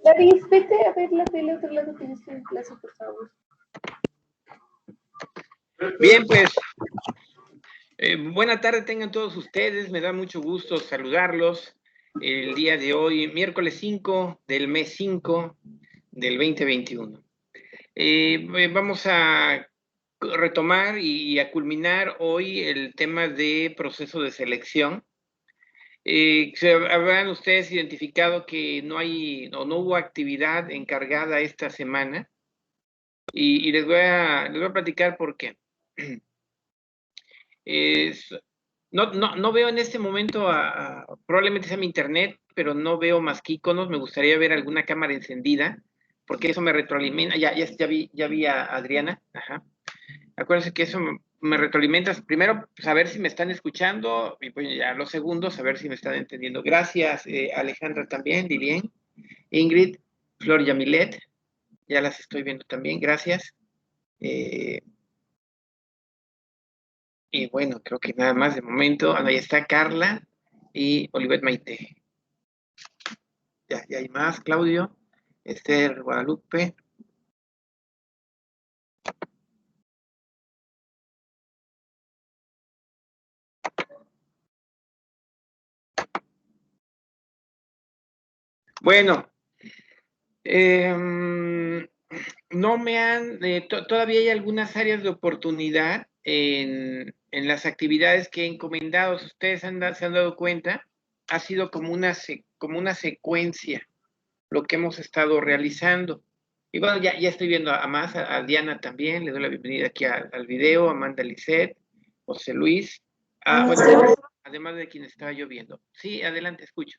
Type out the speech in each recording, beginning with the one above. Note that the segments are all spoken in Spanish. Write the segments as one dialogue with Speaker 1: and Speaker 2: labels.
Speaker 1: David, vete a ver la tele otro lado que yo estoy en clase, por favor.
Speaker 2: Bien, pues, buena tarde tengan todos ustedes, me da mucho gusto saludarlos el día de hoy, miércoles 5 del mes 5 del 2021. Vamos a retomar y a culminar hoy el tema de proceso de selección. Habrán ustedes identificado que no hubo actividad encargada esta semana y les voy a platicar por qué. No veo en este momento, probablemente sea mi internet, pero no veo más que iconos. Me gustaría ver alguna cámara encendida, porque eso me retroalimenta. Ya vi a Adriana. Ajá. Acuérdense que eso me retroalimenta. Primero, saber si me están escuchando, y pues ya lo segundo, saber si me están entendiendo. Gracias, Alejandra también, Lilian, Ingrid, Flor y Amilet. Ya las estoy viendo también, gracias. Y bueno, creo que nada más de momento. Ahí está Carla y Olivet Maite. Ya hay más, Claudio, Esther Guadalupe. Bueno, no me han, todavía hay algunas áreas de oportunidad en las actividades que he encomendado. Si ustedes se han dado cuenta, ha sido como una secuencia lo que hemos estado realizando. Y bueno, ya estoy viendo a Diana también, le doy la bienvenida aquí al video, a Amanda Lisset, José Luis, bueno, además de quien estaba yo viendo. Sí, adelante, escucho.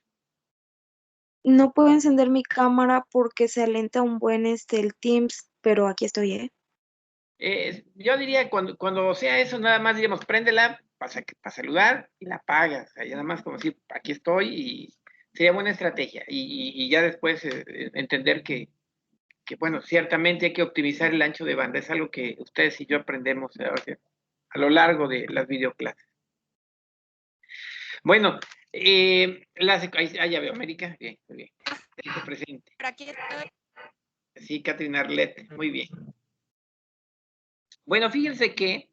Speaker 3: No puedo encender mi cámara porque se alenta un buen el Teams, pero aquí estoy,
Speaker 2: Yo diría, cuando sea eso, nada más diríamos, préndela para saludar y la apagas. O sea, ya nada más como decir, aquí estoy, y sería buena estrategia. Y ya después entender que, bueno, ciertamente hay que optimizar el ancho de banda. Es algo que ustedes y yo aprendemos a lo largo de las videoclases. Bueno, ya veo, América, bien, muy bien. Presente.
Speaker 4: Por aquí estoy.
Speaker 2: Sí, Catherine Arlette, muy bien. Bueno, fíjense que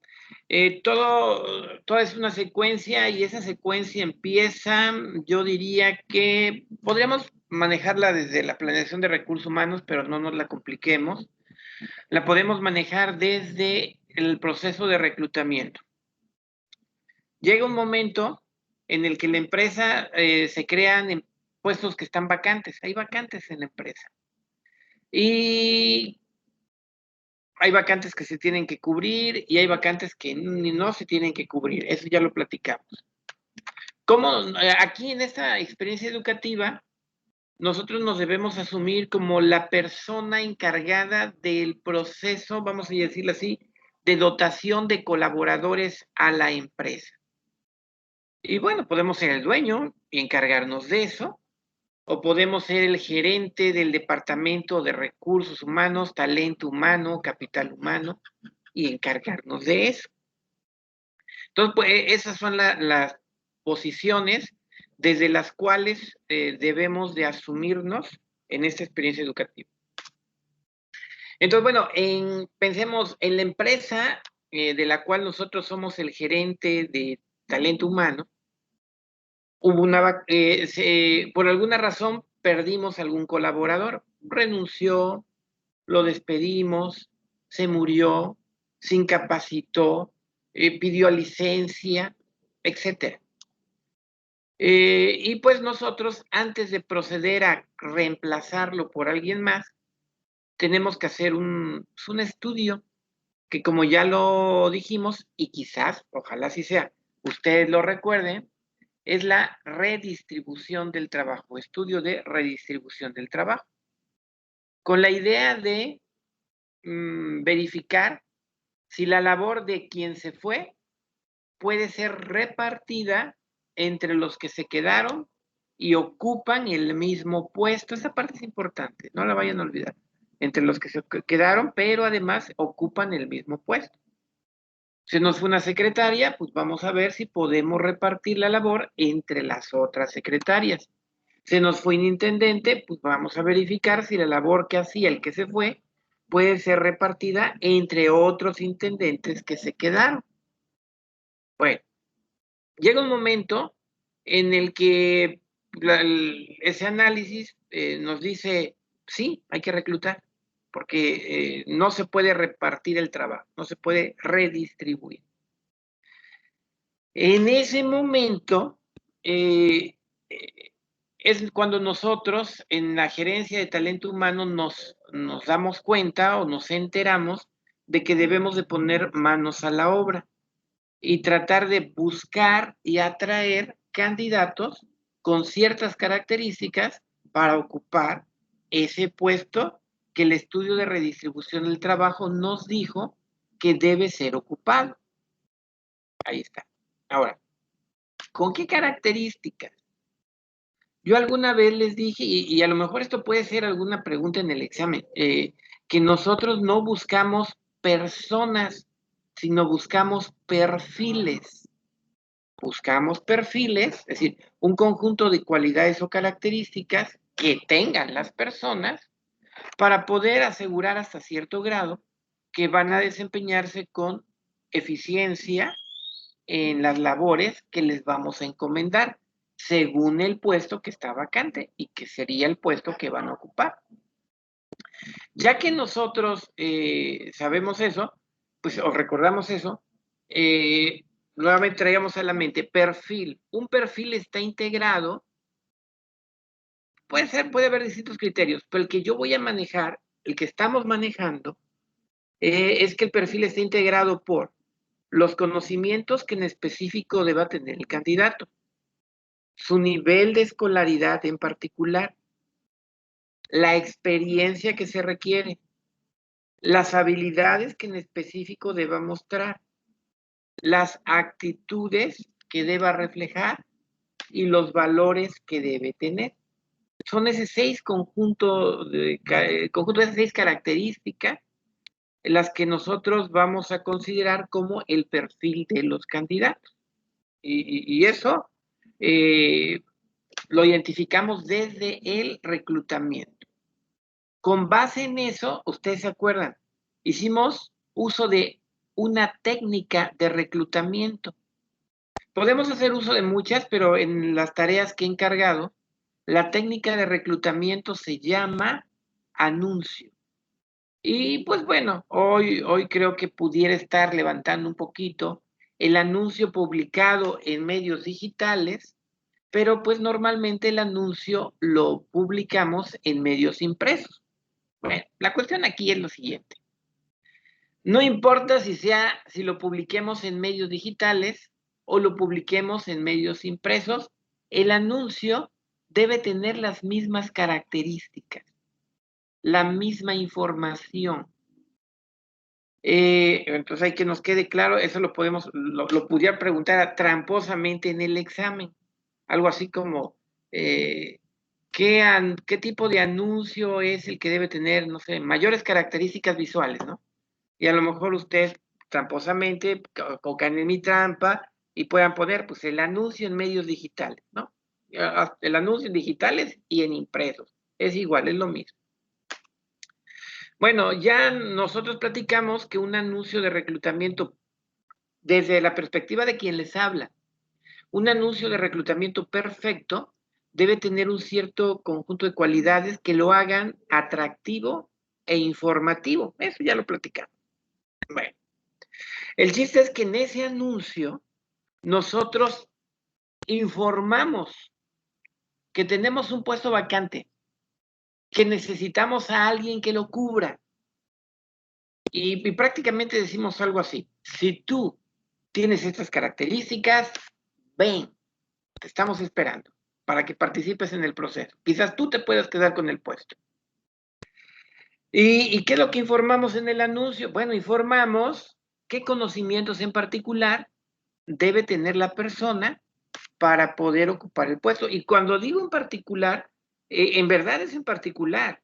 Speaker 2: todo es una secuencia, y esa secuencia empieza, yo diría que podríamos manejarla desde la planeación de recursos humanos, pero no nos la compliquemos. La podemos manejar desde el proceso de reclutamiento. Llega un momento en el que la empresa se crean puestos que están vacantes. Hay vacantes en la empresa. Y hay vacantes que se tienen que cubrir y hay vacantes que no se tienen que cubrir. Eso ya lo platicamos. Aquí en esta experiencia educativa, nosotros nos debemos asumir como la persona encargada del proceso, vamos a decirlo así, de dotación de colaboradores a la empresa. Y bueno, podemos ser el dueño y encargarnos de eso, o podemos ser el gerente del departamento de recursos humanos, talento humano, capital humano, y encargarnos de eso. Entonces, pues, esas son las posiciones desde las cuales debemos de asumirnos en esta experiencia educativa. Entonces, bueno, pensemos en la empresa de la cual nosotros somos el gerente de talento humano. Hubo por alguna razón perdimos algún colaborador, renunció, lo despedimos, se murió, se incapacitó, pidió licencia, etcétera. Y pues nosotros, antes de proceder a reemplazarlo por alguien más, tenemos que hacer un estudio que, como ya lo dijimos, y quizás, ojalá así sea, ustedes lo recuerden, es la redistribución del trabajo, estudio de redistribución del trabajo, con la idea de verificar si la labor de quien se fue puede ser repartida entre los que se quedaron y ocupan el mismo puesto. Esa parte es importante, no la vayan a olvidar. Entre los que se quedaron, pero además ocupan el mismo puesto. Si nos fue una secretaria, pues vamos a ver si podemos repartir la labor entre las otras secretarias. Se nos fue un intendente, pues vamos a verificar si la labor que hacía el que se fue puede ser repartida entre otros intendentes que se quedaron. Bueno, llega un momento en el que ese análisis nos dice, sí, hay que reclutar, porque no se puede repartir el trabajo, no se puede redistribuir. En ese momento es cuando nosotros en la gerencia de talento humano nos damos cuenta o nos enteramos de que debemos de poner manos a la obra y tratar de buscar y atraer candidatos con ciertas características para ocupar ese puesto que el estudio de redistribución del trabajo nos dijo que debe ser ocupado. Ahí está. Ahora, ¿con qué características? Yo alguna vez les dije, y a lo mejor esto puede ser alguna pregunta en el examen, que nosotros no buscamos personas, sino buscamos perfiles. Buscamos perfiles, es decir, un conjunto de cualidades o características que tengan las personas para poder asegurar hasta cierto grado que van a desempeñarse con eficiencia en las labores que les vamos a encomendar, según el puesto que está vacante y que sería el puesto que van a ocupar. Ya que nosotros sabemos eso, pues o recordamos eso, nuevamente traíamos a la mente perfil. Un perfil está integrado, puede haber distintos criterios, pero el que yo voy a manejar, el que estamos manejando, es que el perfil esté integrado por los conocimientos que en específico deba tener el candidato, su nivel de escolaridad en particular, la experiencia que se requiere, las habilidades que en específico deba mostrar, las actitudes que deba reflejar y los valores que debe tener. Son esos conjuntos de esas 6 características las que nosotros vamos a considerar como el perfil de los candidatos. Y eso lo identificamos desde el reclutamiento. Con base en eso, ustedes se acuerdan, hicimos uso de una técnica de reclutamiento. Podemos hacer uso de muchas, pero en las tareas que he encargado, la técnica de reclutamiento se llama anuncio. Y pues bueno, hoy creo que pudiera estar levantando un poquito el anuncio publicado en medios digitales, pero pues normalmente el anuncio lo publicamos en medios impresos. Bueno, la cuestión aquí es lo siguiente. No importa si lo publiquemos en medios digitales o lo publiquemos en medios impresos, el anuncio debe tener las mismas características, la misma información. Entonces hay que nos quede claro, eso lo pudiera preguntar tramposamente en el examen. Algo así como, ¿qué tipo de anuncio es el que debe tener, no sé, mayores características visuales, ¿no? Y a lo mejor usted tramposamente cocan en mi trampa y puedan poner pues el anuncio en medios digitales, ¿no? El anuncio en digitales y en impresos. Es igual, es lo mismo. Bueno, ya nosotros platicamos que un anuncio de reclutamiento, desde la perspectiva de quien les habla, un anuncio de reclutamiento perfecto debe tener un cierto conjunto de cualidades que lo hagan atractivo e informativo. Eso ya lo platicamos. Bueno, el chiste es que en ese anuncio nosotros informamos que tenemos un puesto vacante, que necesitamos a alguien que lo cubra. Y prácticamente decimos algo así. Si tú tienes estas características, ven, te estamos esperando para que participes en el proceso. Quizás tú te puedas quedar con el puesto. ¿Y qué es lo que informamos en el anuncio? Bueno, informamos qué conocimientos en particular debe tener la persona para poder ocupar el puesto. Y cuando digo en particular, en verdad es en particular.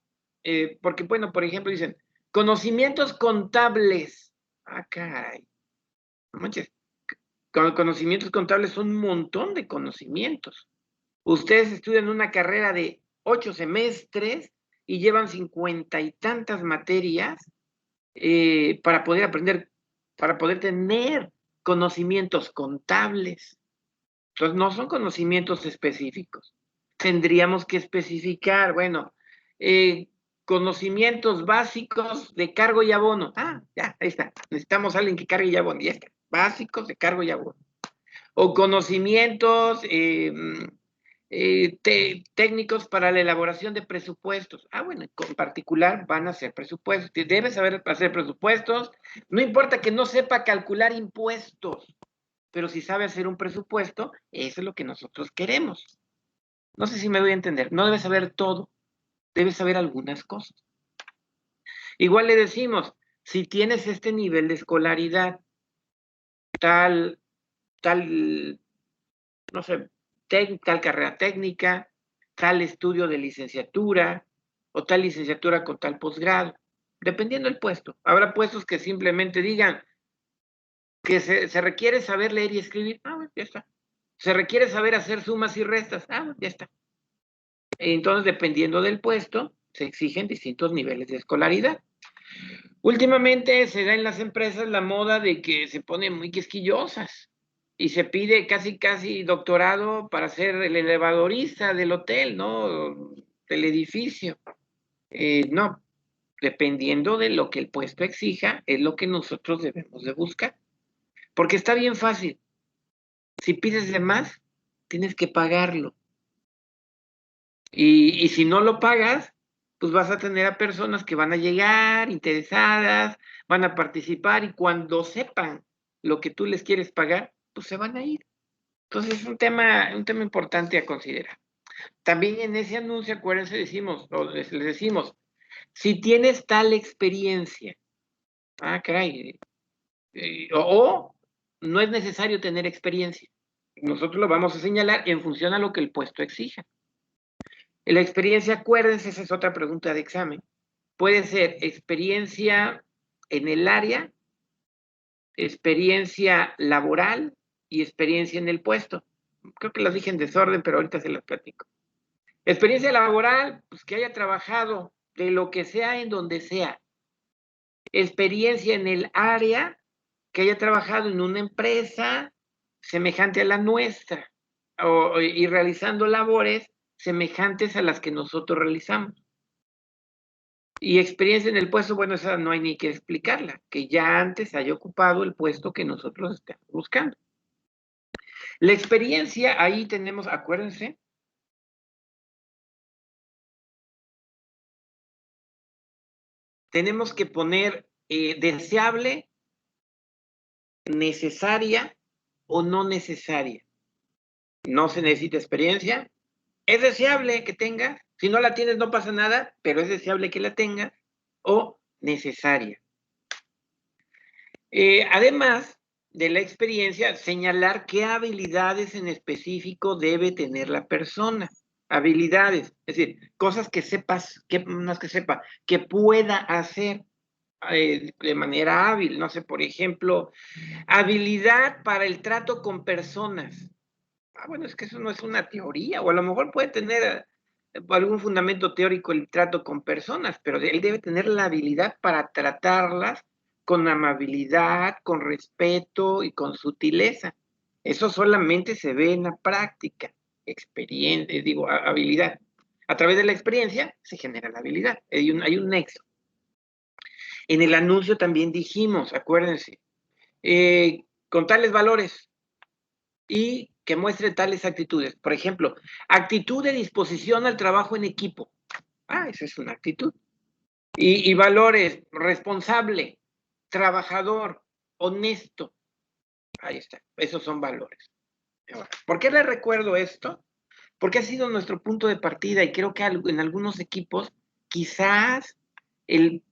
Speaker 2: Porque, bueno, por ejemplo, dicen, conocimientos contables. Ah, caray. No manches. Conocimientos contables son un montón de conocimientos. Ustedes estudian una carrera de 8 semestres y llevan 50 y tantas materias para poder aprender, para poder tener conocimientos contables. Entonces, no son conocimientos específicos. Tendríamos que especificar, bueno, conocimientos básicos de cargo y abono. Ah, ya, ahí está. Necesitamos a alguien que cargue y abone. Ya está. Básicos de cargo y abono. O conocimientos técnicos para la elaboración de presupuestos. Ah, bueno, en particular van a hacer presupuestos. Debes saber hacer presupuestos. No importa que no sepa calcular impuestos, pero si sabe hacer un presupuesto, eso es lo que nosotros queremos. No sé si me doy a entender. No debes saber todo, debes saber algunas cosas. Igual le decimos, si tienes este nivel de escolaridad, tal, no sé, tal carrera técnica, tal estudio de licenciatura, o tal licenciatura con tal posgrado, dependiendo del puesto. Habrá puestos que simplemente digan que se requiere saber leer y escribir. Ah, bueno, ya está. Se requiere saber hacer sumas y restas. Ah, bueno, ya está. Entonces, dependiendo del puesto, se exigen distintos niveles de escolaridad. Últimamente se da en las empresas la moda de que se ponen muy quisquillosas y se pide casi doctorado para ser el elevadorista del hotel, ¿no? Del edificio. No, dependiendo de lo que el puesto exija, es lo que nosotros debemos de buscar. Porque está bien fácil. Si pides de más, tienes que pagarlo. Y si no lo pagas, pues vas a tener a personas que van a llegar interesadas, van a participar y cuando sepan lo que tú les quieres pagar, pues se van a ir. Entonces es un tema importante a considerar. También en ese anuncio, acuérdense, les decimos, si tienes tal experiencia, caray, o no es necesario tener experiencia. Nosotros lo vamos a señalar en función a lo que el puesto exija. La experiencia, acuérdense, esa es otra pregunta de examen. Puede ser experiencia en el área, experiencia laboral y experiencia en el puesto. Creo que las dije en desorden, pero ahorita se las platico. Experiencia laboral, pues que haya trabajado de lo que sea en donde sea. Experiencia en el área, que haya trabajado en una empresa semejante a la nuestra y realizando labores semejantes a las que nosotros realizamos. Y experiencia en el puesto, bueno, esa no hay ni que explicarla, que ya antes haya ocupado el puesto que nosotros estamos buscando. La experiencia, ahí tenemos, acuérdense, tenemos que poner deseable, necesaria o no necesaria. No se necesita experiencia. Es deseable que tengas. Si no la tienes, no pasa nada, pero es deseable que la tengas. O necesaria. Además de la experiencia, señalar qué habilidades en específico debe tener la persona. Habilidades, es decir, cosas que sepas, que pueda hacer de manera hábil. No sé, por ejemplo, habilidad para el trato con personas. Bueno, es que eso no es una teoría, o a lo mejor puede tener algún fundamento teórico el trato con personas, pero él debe tener la habilidad para tratarlas con amabilidad, con respeto y con sutileza. Eso solamente se ve en la práctica, habilidad. A través de la experiencia se genera la habilidad, hay un nexo. En el anuncio también dijimos, acuérdense, con tales valores y que muestre tales actitudes. Por ejemplo, actitud de disposición al trabajo en equipo. Esa es una actitud. Y valores, responsable, trabajador, honesto. Ahí está, esos son valores. ¿Por qué les recuerdo esto? Porque ha sido nuestro punto de partida y creo que en algunos equipos quizás el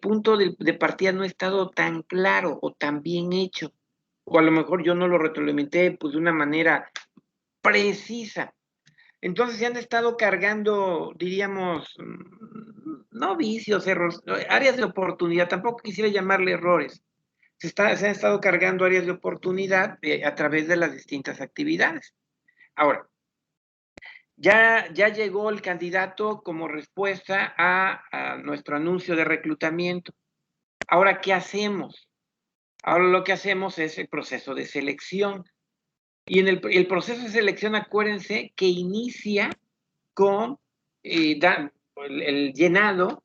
Speaker 2: punto de partida no ha estado tan claro o tan bien hecho. O a lo mejor yo no lo retroalimenté pues, de una manera precisa. Entonces se han estado cargando, diríamos, no vicios, errores, áreas de oportunidad, tampoco quisiera llamarle errores. Se han estado cargando áreas de oportunidad a través de las distintas actividades. Ahora, Ya llegó el candidato como respuesta a nuestro anuncio de reclutamiento. Ahora, ¿qué hacemos? Ahora lo que hacemos es el proceso de selección. Y en el proceso de selección, acuérdense que inicia con el llenado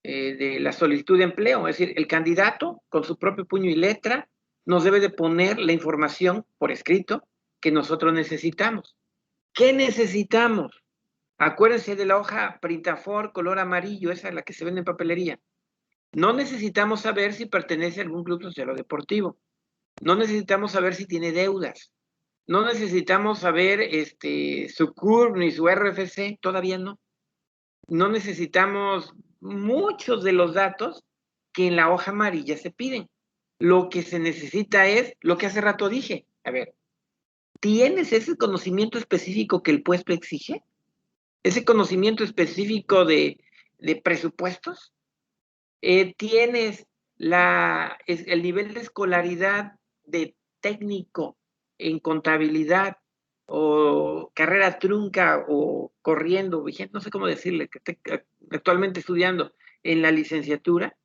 Speaker 2: de la solicitud de empleo. Es decir, el candidato, con su propio puño y letra, nos debe de poner la información por escrito que nosotros necesitamos. ¿Qué necesitamos? Acuérdense de la hoja Printafor color amarillo, esa es la que se vende en papelería. No necesitamos saber si pertenece a algún club social o deportivo. No necesitamos saber si tiene deudas. No necesitamos saber su CURP ni su RFC, todavía no. No necesitamos muchos de los datos que en la hoja amarilla se piden. Lo que se necesita es lo que hace rato dije. A ver, ¿tienes ese conocimiento específico que el puesto exige? ¿Ese conocimiento específico de presupuestos? ¿Tienes el nivel de escolaridad de técnico en contabilidad o carrera trunca o corriendo, vigente, no sé cómo decirle, que esté actualmente estudiando en la licenciatura?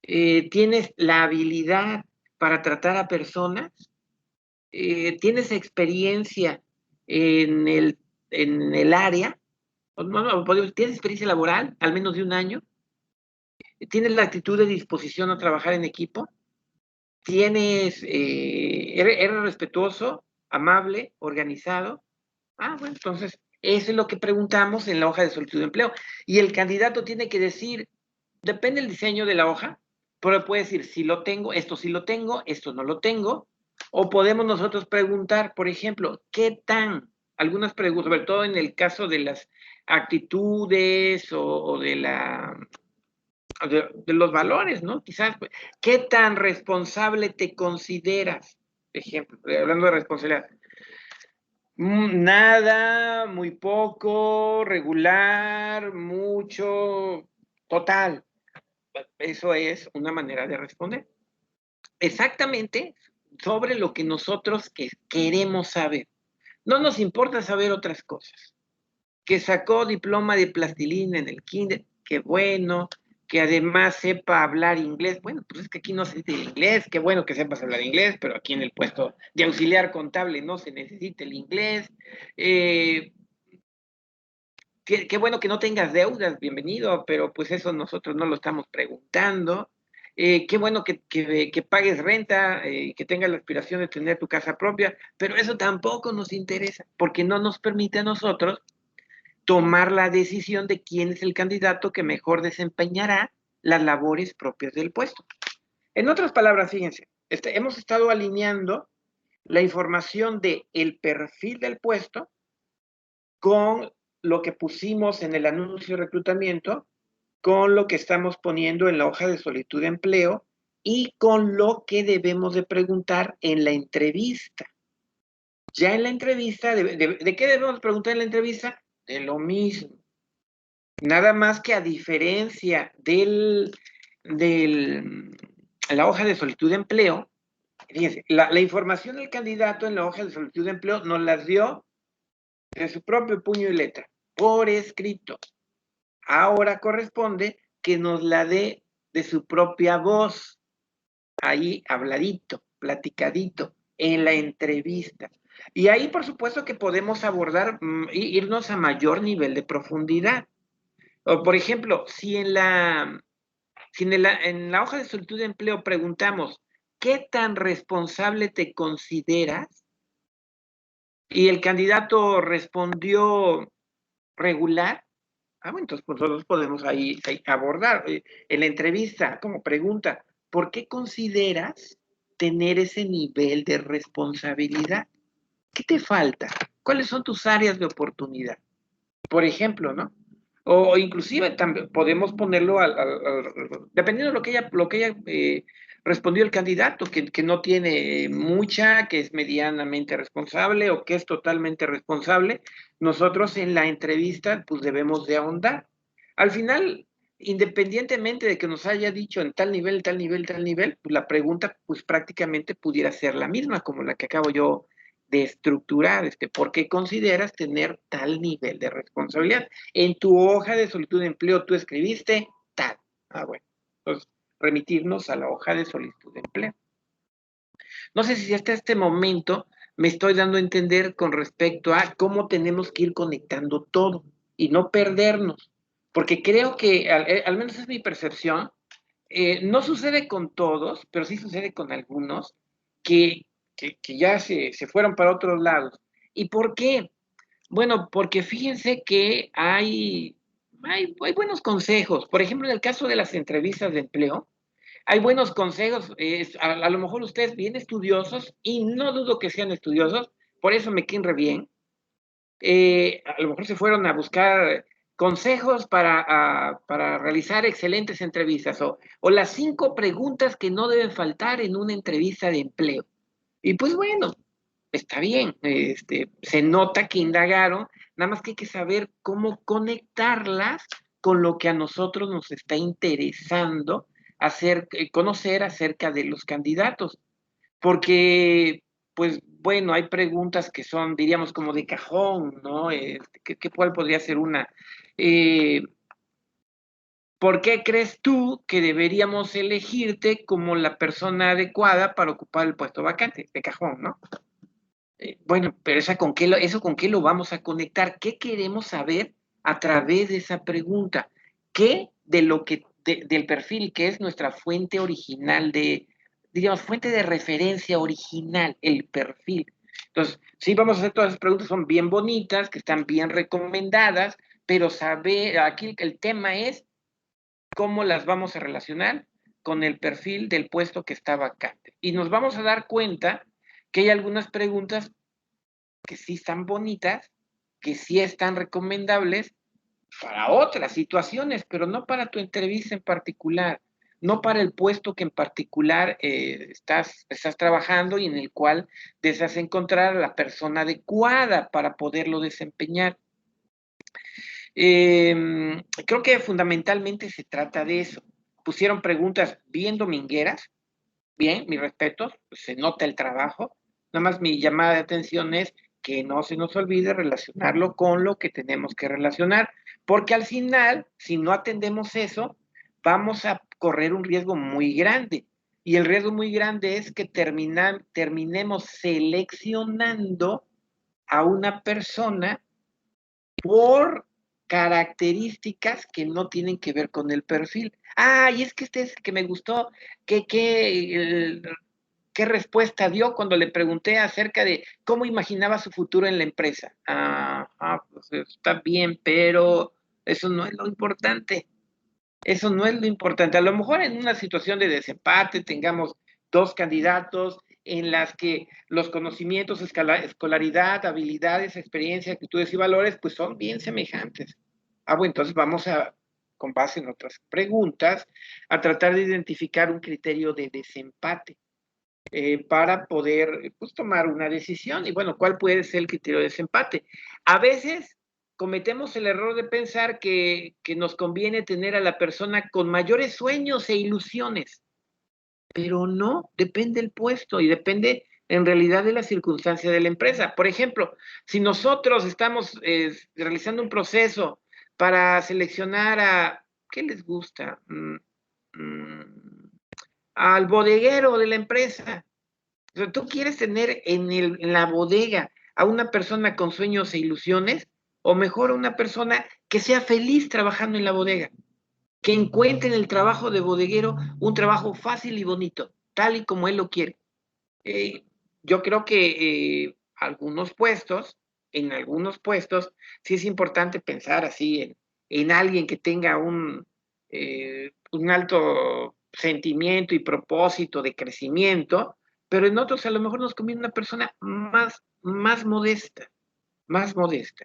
Speaker 2: ¿Tienes la habilidad para tratar a personas? ¿Tienes experiencia en el área? ¿Tienes experiencia laboral, al menos de un año? ¿Tienes la actitud de disposición a trabajar en equipo? ¿Eres respetuoso, amable, organizado? Bueno, entonces, eso es lo que preguntamos en la hoja de solicitud de empleo. Y el candidato tiene que decir, depende del diseño de la hoja, pero puede decir, si lo tengo, esto no lo tengo. O podemos nosotros preguntar, por ejemplo, algunas preguntas, sobre todo en el caso de las actitudes o de los valores, ¿no? Quizás, ¿qué tan responsable te consideras? Ejemplo, hablando de responsabilidad. Nada, muy poco, regular, mucho, total. Eso es una manera de responder. Exactamente sobre lo que nosotros queremos saber. No nos importa saber otras cosas. Que sacó diploma de plastilina en el kinder, qué bueno. Que además sepa hablar inglés. Bueno, pues es que aquí no se necesita el inglés. Qué bueno que sepas hablar inglés, pero aquí en el puesto de auxiliar contable no se necesita el inglés. Qué bueno que no tengas deudas, bienvenido, pero pues eso nosotros no lo estamos preguntando. Qué bueno que pagues renta, que tengas la aspiración de tener tu casa propia, pero eso tampoco nos interesa, porque no nos permite a nosotros tomar la decisión de quién es el candidato que mejor desempeñará las labores propias del puesto. En otras palabras, fíjense, hemos estado alineando la información del perfil del puesto con lo que pusimos en el anuncio de reclutamiento, con lo que estamos poniendo en la hoja de solicitud de empleo y con lo que debemos de preguntar en la entrevista. Ya en la entrevista, ¿de qué debemos preguntar en la entrevista? De lo mismo. Nada más que a diferencia de la hoja de solicitud de empleo, fíjense, la información del candidato en la hoja de solicitud de empleo nos las dio de su propio puño y letra, por escrito. Ahora corresponde que nos la dé de su propia voz, ahí habladito, platicadito, en la entrevista. Y ahí, por supuesto, que podemos abordar, irnos a mayor nivel de profundidad. O, por ejemplo, si en la hoja de solicitud de empleo preguntamos, ¿qué tan responsable te consideras? Y el candidato respondió regular. Bueno, entonces pues, nosotros podemos ahí abordar en la entrevista como pregunta, ¿por qué consideras tener ese nivel de responsabilidad? ¿Qué te falta? ¿Cuáles son tus áreas de oportunidad? Por ejemplo, ¿no? O inclusive también podemos ponerlo dependiendo de lo que ella respondió el candidato, que no tiene mucha, que es medianamente responsable o que es totalmente responsable. Nosotros en la entrevista pues debemos de ahondar. Al final, independientemente de que nos haya dicho en tal nivel, tal nivel, tal nivel, pues la pregunta pues prácticamente pudiera ser la misma como la que acabo yo de estructurar, ¿por qué consideras tener tal nivel de responsabilidad? En tu hoja de solicitud de empleo tú escribiste tal. Bueno, entonces remitirnos a la hoja de solicitud de empleo. No sé si hasta este momento me estoy dando a entender con respecto a cómo tenemos que ir conectando todo y no perdernos, porque creo que, al menos es mi percepción, no sucede con todos, pero sí sucede con algunos que ya se fueron para otros lados. ¿Y por qué? Bueno, porque fíjense que hay buenos consejos. Por ejemplo, en el caso de las entrevistas de empleo, hay buenos consejos. A lo mejor ustedes bien estudiosos, y no dudo que sean estudiosos, por eso me queden re bien. A lo mejor se fueron a buscar consejos para realizar excelentes entrevistas o las 5 preguntas que no deben faltar en una entrevista de empleo. Y pues bueno, está bien, se nota que indagaron, nada más que hay que saber cómo conectarlas con lo que a nosotros nos está interesando conocer acerca de los candidatos. Porque, pues bueno, hay preguntas que son, diríamos, como de cajón, ¿no? ¿Cuál podría ser una? ¿Por qué crees tú que deberíamos elegirte como la persona adecuada para ocupar el puesto vacante? De cajón, ¿no? Bueno, pero eso con qué lo vamos a conectar. ¿Qué queremos saber a través de esa pregunta? ¿Qué de lo que del perfil que es nuestra fuente original diríamos, fuente de referencia original, el perfil? Entonces, sí, vamos a hacer todas esas preguntas, son bien bonitas, que están bien recomendadas, pero aquí el tema es cómo las vamos a relacionar con el perfil del puesto que está vacante. Y nos vamos a dar cuenta que hay algunas preguntas que sí están bonitas, que sí están recomendables para otras situaciones, pero no para tu entrevista en particular, no para el puesto que en particular estás trabajando y en el cual deseas encontrar a la persona adecuada para poderlo desempeñar. Creo que fundamentalmente se trata de eso. Pusieron preguntas bien domingueras, bien, mis respetos, se nota el trabajo. Nada más mi llamada de atención es que no se nos olvide relacionarlo con lo que tenemos que relacionar, porque al final, si no atendemos eso, vamos a correr un riesgo muy grande. Y el riesgo muy grande es que terminemos seleccionando a una persona por características que no tienen que ver con el perfil. Y es que este es el que me gustó, ¿qué respuesta dio cuando le pregunté acerca de cómo imaginaba su futuro en la empresa? Pues está bien, pero eso no es lo importante. Eso no es lo importante. A lo mejor en una situación de desempate tengamos 2 candidatos en las que los conocimientos, escolaridad, habilidades, experiencia, actitudes y valores, pues son bien semejantes. Bueno, entonces vamos con base en otras preguntas, a tratar de identificar un criterio de desempate para poder pues, tomar una decisión. Y bueno, ¿cuál puede ser el criterio de desempate? A veces cometemos el error de pensar que nos conviene tener a la persona con mayores sueños e ilusiones, pero no, depende del puesto y depende en realidad de la circunstancia de la empresa. Por ejemplo, si nosotros estamos realizando un proceso para seleccionar ¿qué les gusta? Al bodeguero de la empresa. O sea, tú quieres tener en la bodega a una persona con sueños e ilusiones, o mejor a una persona que sea feliz trabajando en la bodega, que encuentre en el trabajo de bodeguero un trabajo fácil y bonito, tal y como él lo quiere. Yo creo que en algunos puestos, sí es importante pensar así en alguien que tenga un alto sentimiento y propósito de crecimiento, pero en otros a lo mejor nos conviene una persona más modesta, más modesta.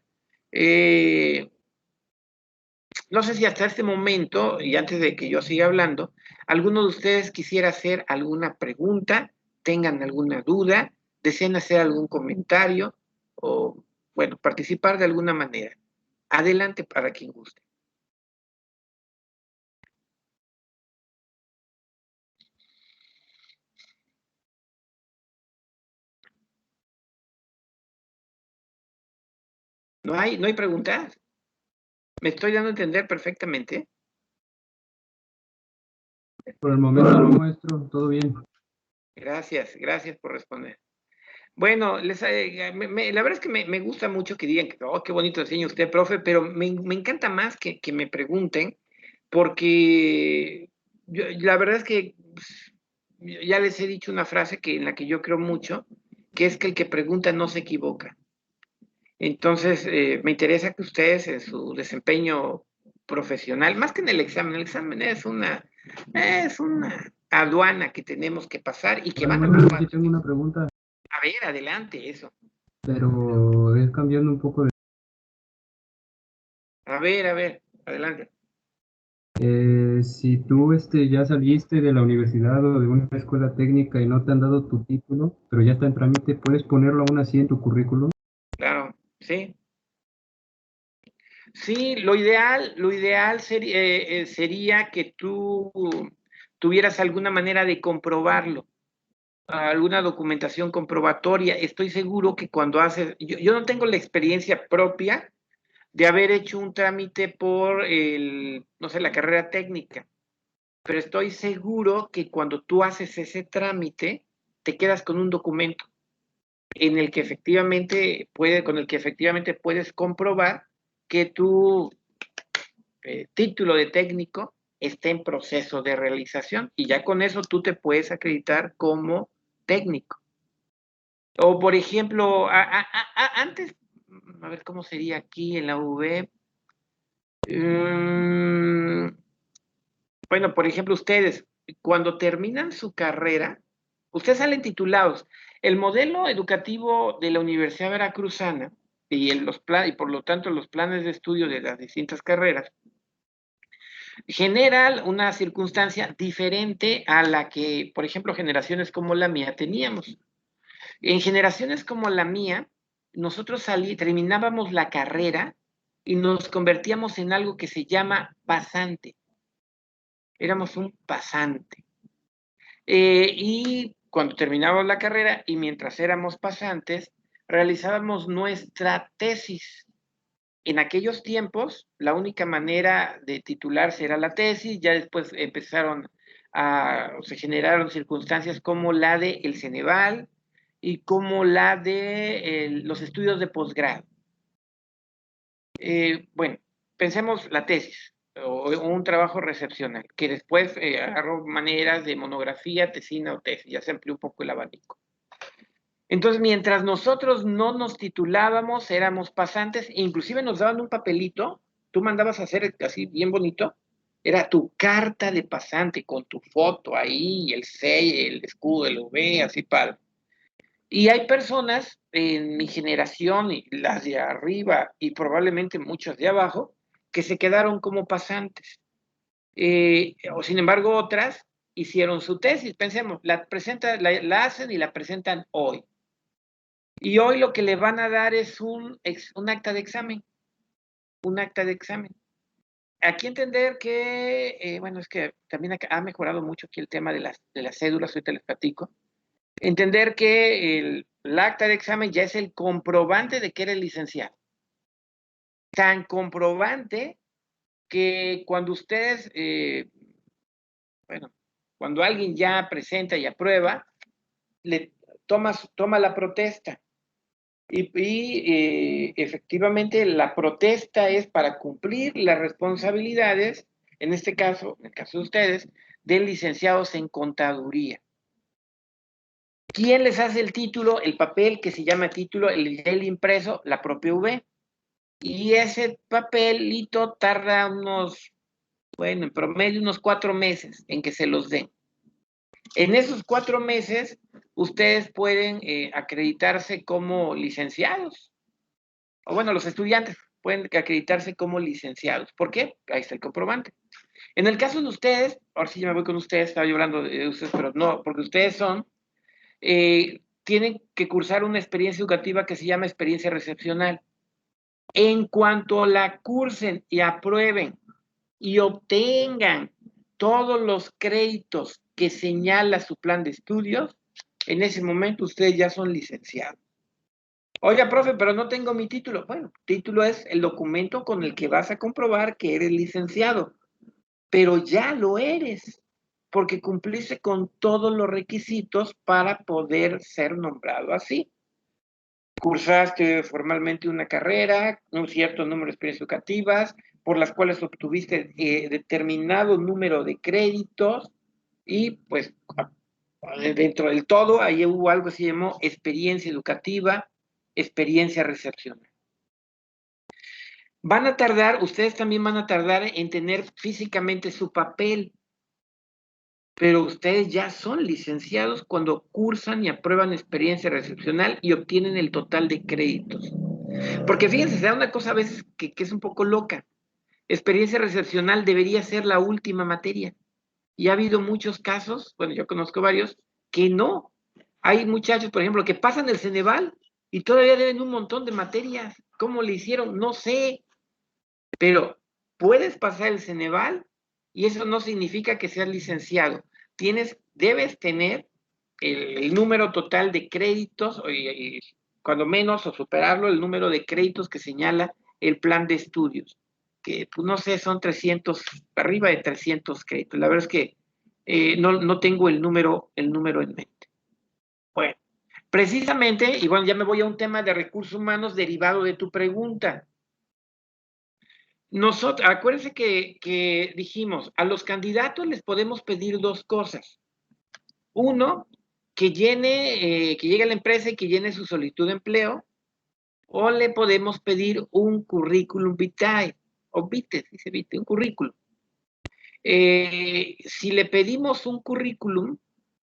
Speaker 2: No sé si hasta este momento, y antes de que yo siga hablando, alguno de ustedes quisiera hacer alguna pregunta, tengan alguna duda, deseen hacer algún comentario o, bueno, participar de alguna manera. Adelante para quien guste. ¿No hay preguntas? ¿Me estoy dando a entender perfectamente?
Speaker 4: Por el momento no, maestro, todo bien.
Speaker 2: Gracias por responder. Bueno, la verdad es que me gusta mucho que digan que, oh, qué bonito enseña usted, profe, pero me encanta más que me pregunten, porque la verdad es que pues, ya les he dicho una frase en la que yo creo mucho, que es que el que pregunta no se equivoca. Entonces, me interesa que ustedes en su desempeño profesional, más que en el examen es una aduana que tenemos que pasar y que van a
Speaker 4: Maestro,
Speaker 2: pasar.
Speaker 4: sí tengo una pregunta,
Speaker 2: A ver, adelante, eso.
Speaker 4: pero es cambiando un poco de...
Speaker 2: A ver, adelante.
Speaker 4: Si tú ya saliste de la universidad o de una escuela técnica y no te han dado tu título, pero ya está en trámite, ¿puedes ponerlo aún así en tu currículum?
Speaker 2: Claro, sí. Sí, lo ideal sería que tú tuvieras alguna manera de comprobarlo, alguna documentación comprobatoria. Estoy seguro que cuando haces, yo no tengo la experiencia propia de haber hecho un trámite por no sé, la carrera técnica, pero estoy seguro que cuando tú haces ese trámite, te quedas con un documento en el que efectivamente con el que efectivamente puedes comprobar que tu título de técnico está en proceso de realización y ya con eso tú te puedes acreditar como técnico. O por ejemplo, antes, a ver cómo sería aquí en la UV. Bueno, por ejemplo, ustedes, cuando terminan su carrera, ustedes salen titulados. El modelo educativo de la Universidad Veracruzana y por lo tanto los planes de estudio de las distintas carreras genera una circunstancia diferente a la que, por ejemplo, generaciones como la mía teníamos. En generaciones como la mía, nosotros terminábamos la carrera y nos convertíamos en algo que se llama pasante. Éramos un pasante. Y cuando terminábamos la carrera y mientras éramos pasantes, realizábamos nuestra tesis. En aquellos tiempos, la única manera de titularse era la tesis, ya después se generaron circunstancias como la de el Ceneval y como la de los estudios de posgrado. Bueno, pensemos la tesis o un trabajo recepcional, que después agarró maneras de monografía, tesina o tesis, ya se amplió un poco el abanico. Entonces, mientras nosotros no nos titulábamos, éramos pasantes, e inclusive nos daban un papelito, tú mandabas a hacer así bien bonito, era tu carta de pasante con tu foto ahí, el sello, el escudo del UV, así para. Y hay personas en mi generación, y las de arriba, y probablemente muchas de abajo, que se quedaron como pasantes. O sin embargo, otras hicieron su tesis. Pensemos, la hacen y la presentan hoy. Y hoy lo que le van a dar es un acta de examen. Un acta de examen. Aquí entender que, bueno, es que también ha mejorado mucho aquí el tema de las cédulas, ahorita les platico. Entender que el acta de examen ya es el comprobante de que eres licenciado. Tan comprobante que cuando ustedes, bueno, cuando alguien ya presenta y aprueba, le toma la protesta. Y efectivamente la protesta es para cumplir las responsabilidades, en este caso, en el caso de ustedes, de licenciados en contaduría. ¿Quién les hace el título? El papel que se llama título, el impreso, la propia UV. Y ese papelito tarda en promedio unos 4 meses en que se los den. En esos 4 meses, ustedes pueden acreditarse como licenciados. O bueno, los estudiantes pueden acreditarse como licenciados. ¿Por qué? Ahí está el comprobante. En el caso de ustedes, ahora sí ya me voy con ustedes, estaba yo hablando de ustedes, pero no, porque ustedes tienen que cursar una experiencia educativa que se llama experiencia recepcional. En cuanto la cursen y aprueben y obtengan todos los créditos que señala su plan de estudios, en ese momento ustedes ya son licenciados. Oiga, profe, pero no tengo mi título. Bueno, título es el documento con el que vas a comprobar que eres licenciado, pero ya lo eres, porque cumpliste con todos los requisitos para poder ser nombrado así. Cursaste formalmente una carrera, un cierto número de experiencias educativas, por las cuales obtuviste determinado número de créditos y pues dentro del todo ahí hubo algo que se llamó experiencia educativa, experiencia recepcional. Van a tardar, ustedes también van a tardar en tener físicamente su papel, pero ustedes ya son licenciados cuando cursan y aprueban experiencia recepcional y obtienen el total de créditos. Porque fíjense, se da una cosa a veces que es un poco loca. Experiencia recepcional debería ser la última materia. Y ha habido muchos casos, bueno, yo conozco varios, que no. Hay muchachos, por ejemplo, que pasan el Ceneval y todavía deben un montón de materias. ¿Cómo le hicieron? No sé. Pero puedes pasar el Ceneval y eso no significa que seas licenciado. Debes tener el número total de créditos, y cuando menos, o superarlo, el número de créditos que señala el plan de estudios, que pues, no sé, son 300, arriba de 300 créditos. La verdad es que no tengo el número en mente. Bueno, precisamente, y bueno, ya me voy a un tema de recursos humanos derivado de tu pregunta. Nosotros, acuérdense que dijimos, a los candidatos les podemos pedir dos cosas. Uno, que llegue a la empresa y que llene su solicitud de empleo, o le podemos pedir un currículum vitae, o vitae, dice vitae, un currículum. Si le pedimos un currículum,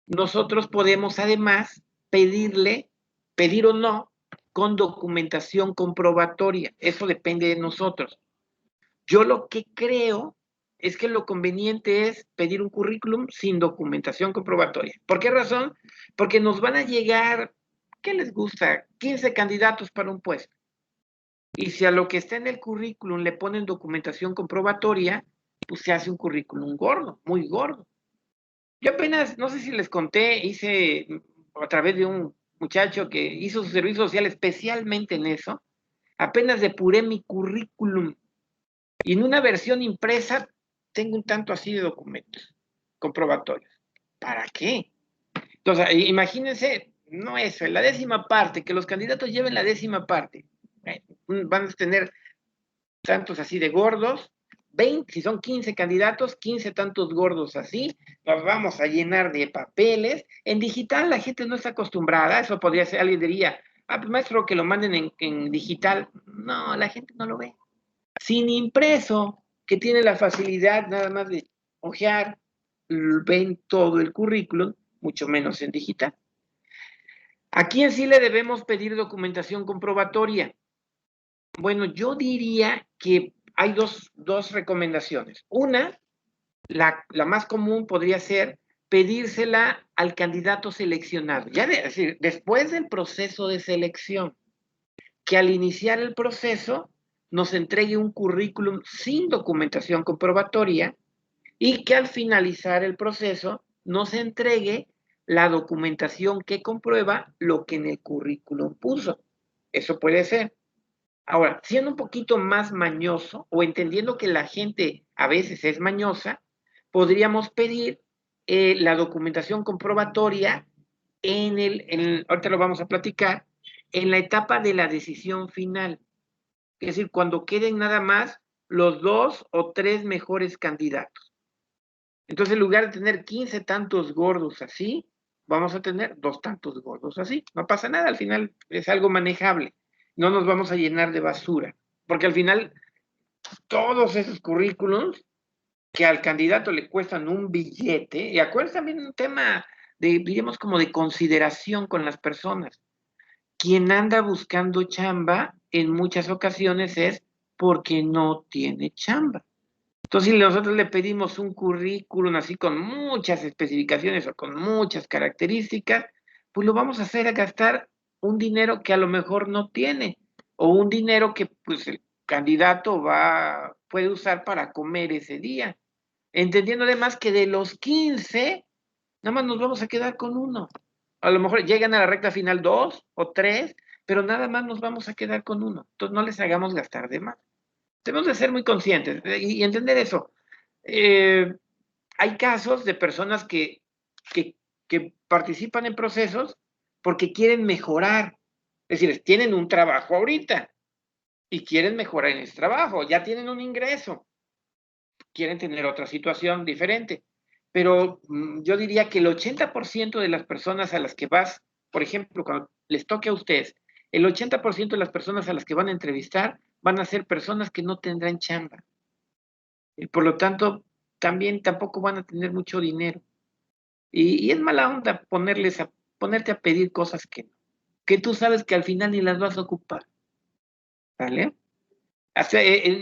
Speaker 2: nosotros podemos además pedir o no, con documentación comprobatoria. Eso depende de nosotros. Yo lo que creo es que lo conveniente es pedir un currículum sin documentación comprobatoria. ¿Por qué razón? Porque nos van a llegar, ¿qué les gusta? 15 candidatos para un puesto. Y si a lo que está en el currículum le ponen documentación comprobatoria, pues se hace un currículum gordo, muy gordo. Yo apenas, no sé si les conté, hice a través de un muchacho que hizo su servicio social especialmente en eso, apenas depuré mi currículum. Y en una versión impresa tengo un tanto así de documentos comprobatorios. ¿Para qué? Entonces, imagínense, no eso, la 10ª parte, que los candidatos lleven la 10ª parte. Van a tener tantos así de gordos, 20, si son 15 candidatos, 15 tantos gordos así, los vamos a llenar de papeles. En digital la gente no está acostumbrada, eso podría ser, alguien diría, pues maestro, que lo manden en digital. No, la gente no lo ve. Sin impreso, que tiene la facilidad nada más de hojear, ven todo el currículum, mucho menos en digital. ¿A quién sí le debemos pedir documentación comprobatoria? Bueno, yo diría que hay dos recomendaciones. Una, la más común podría ser pedírsela al candidato seleccionado. Es decir, después del proceso de selección, que al iniciar el proceso nos entregue un currículum sin documentación comprobatoria y que al finalizar el proceso nos entregue la documentación que comprueba lo que en el currículum puso. Eso puede ser. Ahora, siendo un poquito más mañoso o entendiendo que la gente a veces es mañosa, podríamos pedir la documentación comprobatoria ahorita lo vamos a platicar, en la etapa de la decisión final. Es decir, cuando queden nada más los 2 o 3 mejores candidatos. Entonces, en lugar de tener 15 tantos gordos así, vamos a tener 2 tantos gordos así. No pasa nada, al final es algo manejable. No nos vamos a llenar de basura. Porque al final, todos esos currículums que al candidato le cuestan un billete, y acuérdense también un tema diríamos, como de consideración con las personas. Quien anda buscando chamba en muchas ocasiones es porque no tiene chamba. Entonces, si nosotros le pedimos un currículum así con muchas especificaciones o con muchas características, pues lo vamos a hacer a gastar un dinero que a lo mejor no tiene, o un dinero que pues el candidato puede usar para comer ese día. Entendiendo además que de los 15, nada más nos vamos a quedar con uno. A lo mejor llegan a la recta final 2 o 3, pero nada más nos vamos a quedar con uno. Entonces no les hagamos gastar de más. Debemos de ser muy conscientes y entender eso. Hay casos de personas que participan en procesos porque quieren mejorar. Es decir, tienen un trabajo ahorita y quieren mejorar en ese trabajo, ya tienen un ingreso, quieren tener otra situación diferente. Pero yo diría que el 80% de las personas a las que vas, por ejemplo, cuando les toque a ustedes, el 80% de las personas a las que van a entrevistar van a ser personas que no tendrán chamba. Y por lo tanto, también tampoco van a tener mucho dinero. Y es mala onda ponerte a pedir cosas que tú sabes que al final ni las vas a ocupar. ¿Vale?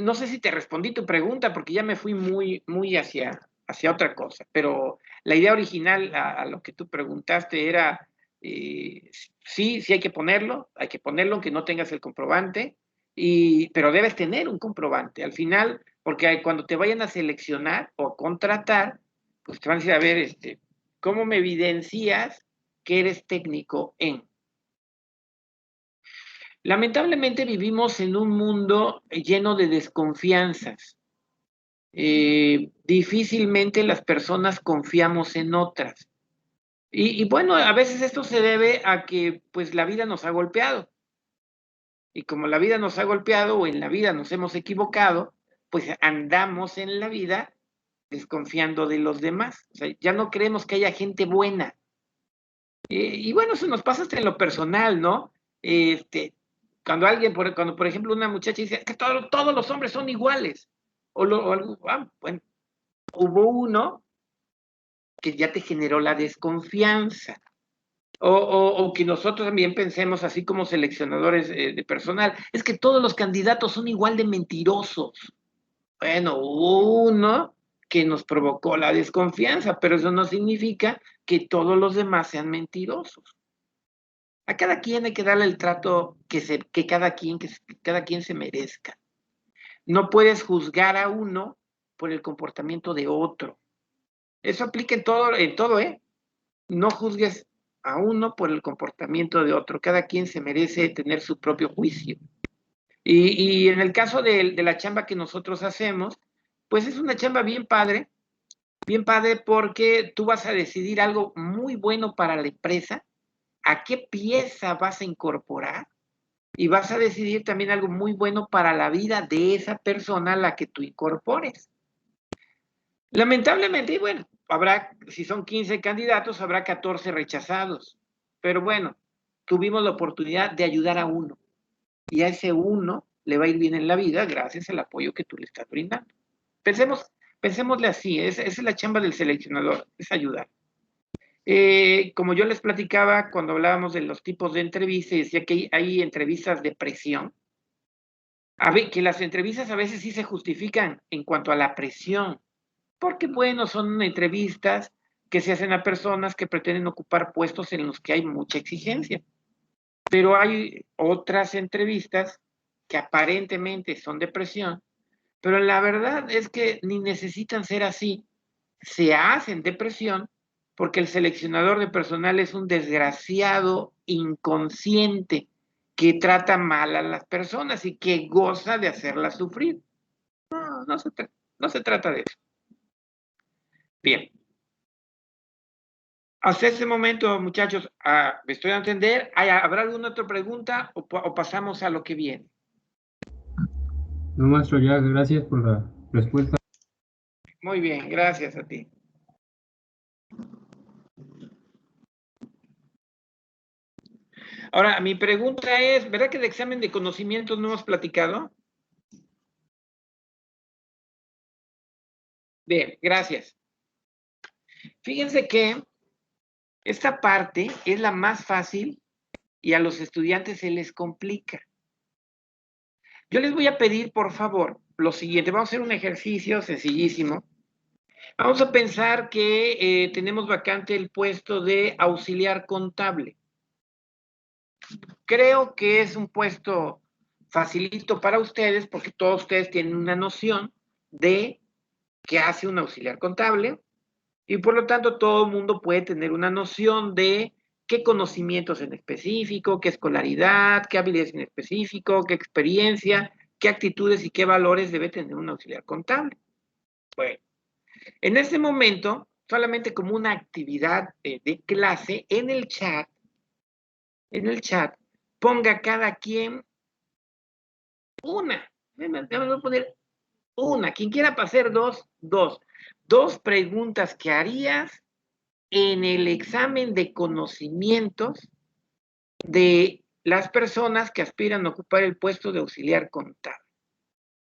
Speaker 2: No sé si te respondí tu pregunta porque ya me fui muy hacia otra cosa, pero la idea original a lo que tú preguntaste era, sí hay que ponerlo, aunque no tengas el comprobante, pero debes tener un comprobante al final, porque cuando te vayan a seleccionar o contratar, pues te van a decir, a ver, ¿cómo me evidencias que eres técnico en? Lamentablemente vivimos en un mundo lleno de desconfianzas. Difícilmente las personas confiamos en otras. Y bueno, a veces esto se debe a que pues la vida nos ha golpeado. Y como la vida nos ha golpeado o en la vida nos hemos equivocado, pues andamos en la vida desconfiando de los demás. O sea, ya no creemos que haya gente buena. Y bueno, eso nos pasa hasta en lo personal, ¿no? Cuando por ejemplo una muchacha dice que todos los hombres son iguales, bueno, hubo uno que ya te generó la desconfianza, o que nosotros también pensemos así como seleccionadores de personal, es que todos los candidatos son igual de mentirosos. Bueno, hubo uno que nos provocó la desconfianza, pero eso no significa que todos los demás sean mentirosos. A cada quien hay que darle el trato que cada quien se merezca. No puedes juzgar a uno por el comportamiento de otro. Eso aplica en todo, ¿eh? No juzgues a uno por el comportamiento de otro. Cada quien se merece tener su propio juicio. Y en el caso de la chamba que nosotros hacemos, pues es una chamba bien padre porque tú vas a decidir algo muy bueno para la empresa, a qué pieza vas a incorporar, y vas a decidir también algo muy bueno para la vida de esa persona a la que tú incorpores. Lamentablemente, y bueno, si son 15 candidatos, habrá 14 rechazados. Pero bueno, tuvimos la oportunidad de ayudar a uno. Y a ese uno le va a ir bien en la vida gracias al apoyo que tú le estás brindando. Pensémosle así, esa es la chamba del seleccionador, es ayudar. Como yo les platicaba cuando hablábamos de los tipos de entrevistas, decía que hay entrevistas de presión. Que las entrevistas a veces sí se justifican en cuanto a la presión, porque bueno, son entrevistas que se hacen a personas que pretenden ocupar puestos en los que hay mucha exigencia. Pero hay otras entrevistas que aparentemente son de presión, pero la verdad es que ni necesitan ser así. Se hacen de presión porque el seleccionador de personal es un desgraciado inconsciente que trata mal a las personas y que goza de hacerlas sufrir. No se trata de eso. Bien. Hasta este momento, muchachos, ¿me estoy a entender? ¿Habrá alguna otra pregunta o pasamos a lo que viene?
Speaker 4: No, maestro, ya, gracias por la respuesta.
Speaker 2: Muy bien, gracias a ti. Ahora, mi pregunta es, ¿verdad que el examen de conocimientos no hemos platicado? Bien, gracias. Fíjense que esta parte es la más fácil y a los estudiantes se les complica. Yo les voy a pedir, por favor, lo siguiente. Vamos a hacer un ejercicio sencillísimo. Vamos a pensar que tenemos vacante el puesto de auxiliar contable. Creo que es un puesto facilito para ustedes porque todos ustedes tienen una noción de qué hace un auxiliar contable y por lo tanto todo el mundo puede tener una noción de qué conocimientos en específico, qué escolaridad, qué habilidades en específico, qué experiencia, qué actitudes y qué valores debe tener un auxiliar contable. Bueno, en este momento, solamente como una actividad de clase, en el chat, ponga cada quien una. Déjame voy a poner una. Quien quiera pasar dos. Dos preguntas que harías en el examen de conocimientos de las personas que aspiran a ocupar el puesto de auxiliar contable.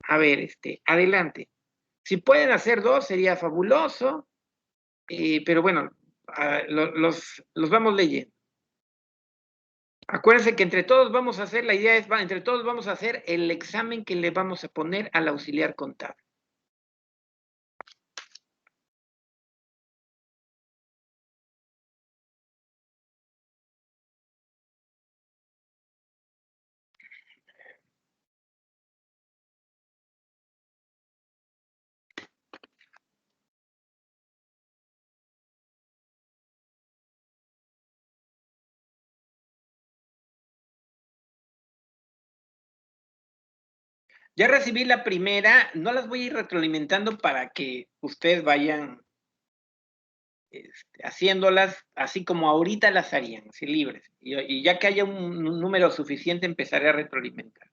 Speaker 2: A ver, adelante. Si pueden hacer dos, sería fabuloso, pero bueno, los vamos leyendo. Acuérdense que entre todos vamos a hacer, la idea es, entre todos vamos a hacer el examen que le vamos a poner al auxiliar contable. Ya recibí la primera, no las voy a ir retroalimentando para que ustedes vayan haciéndolas así como ahorita las harían, así libres. Y ya que haya un número suficiente, empezaré a retroalimentar.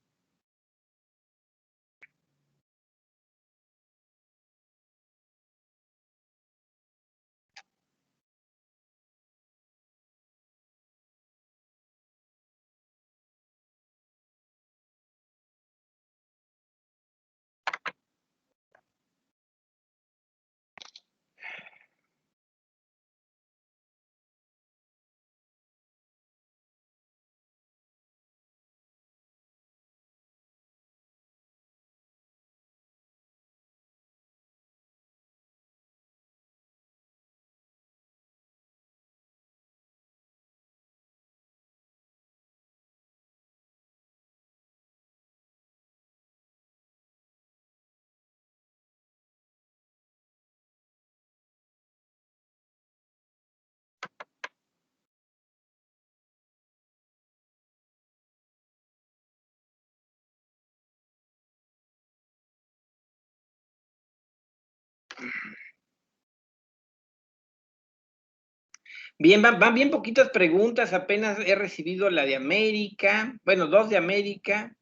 Speaker 2: Bien, van bien poquitas preguntas, apenas he recibido la de América, bueno, dos de América,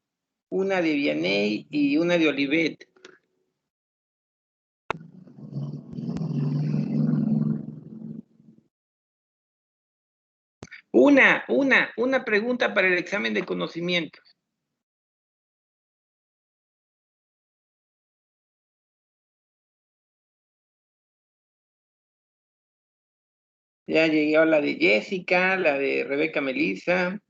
Speaker 2: una de Vianney y una de Olivet. Una pregunta para el examen de conocimientos. Ya llegó la de Jessica, la de Rebeca Melissa.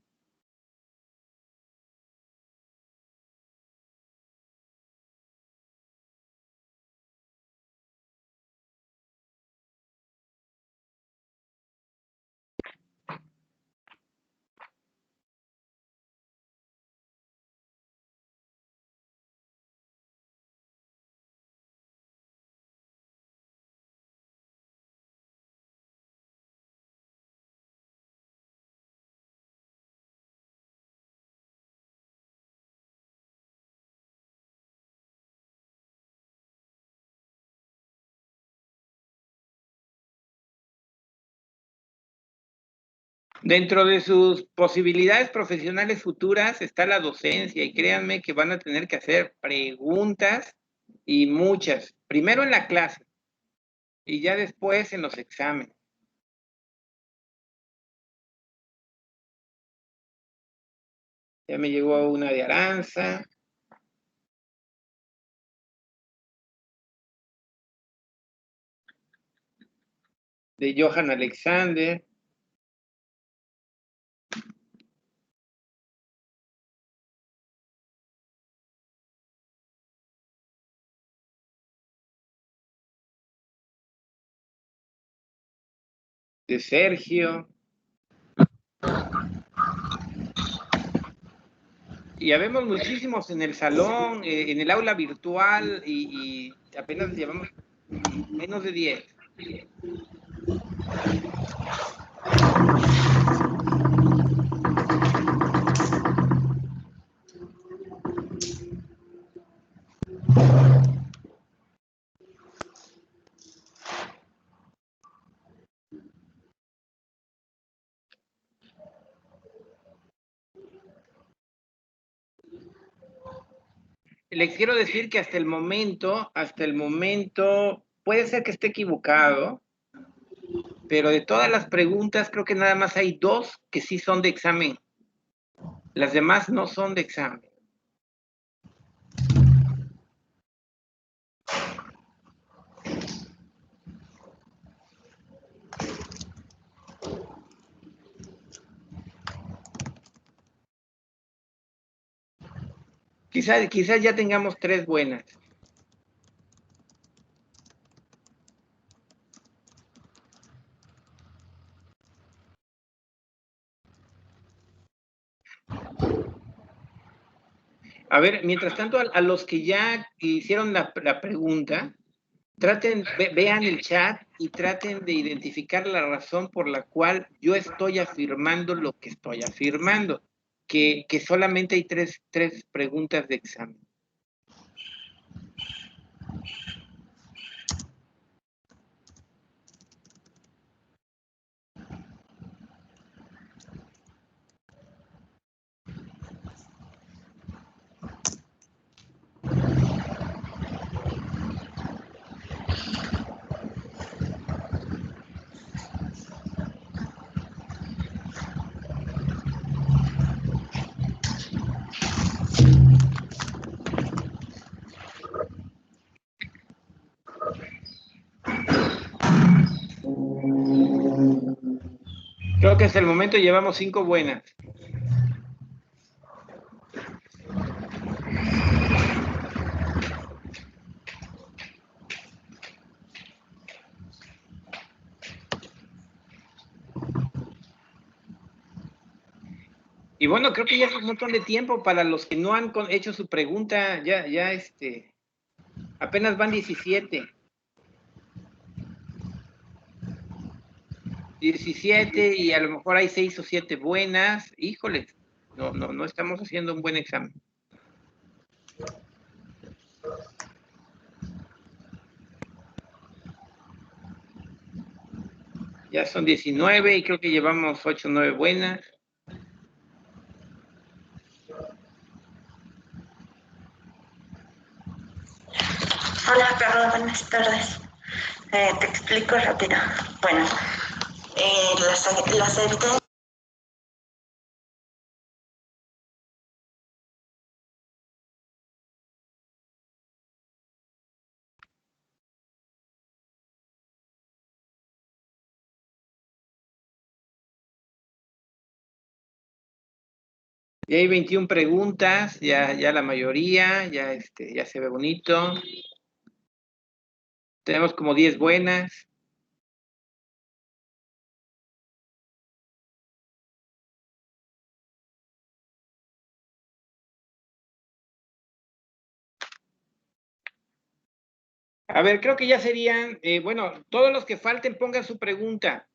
Speaker 2: Dentro de sus posibilidades profesionales futuras está la docencia y créanme que van a tener que hacer preguntas y muchas. Primero en la clase y ya después en los exámenes. Ya me llegó una de Aranza. De Johan Alexander. De Sergio. Y habemos muchísimos en el salón, en el aula virtual y apenas llevamos menos de 10. Les quiero decir que hasta el momento, puede ser que esté equivocado, pero de todas las preguntas creo que nada más hay 2 que sí son de examen. Las demás no son de examen. Quizás ya tengamos 3 buenas. A ver, mientras tanto, a los que ya hicieron la pregunta, vean el chat y traten de identificar la razón por la cual yo estoy afirmando lo que estoy afirmando, que solamente hay 3 preguntas de examen. Creo que hasta el momento llevamos 5 buenas. Y bueno, creo que ya es un montón de tiempo para los que no han hecho su pregunta. Ya apenas van 17. 17 y a lo mejor hay 6 o 7 buenas. Híjoles, no estamos haciendo un buen examen. Ya son 19 y creo que llevamos 8 o 9 buenas.
Speaker 5: Hola, Carlos, buenas tardes. Te explico rápido. Bueno, las evidencias.
Speaker 2: Ya hay 21 preguntas, ya la mayoría, ya se ve bonito. Tenemos como 10 buenas. A ver, creo que ya serían, bueno, todos los que falten pongan su pregunta.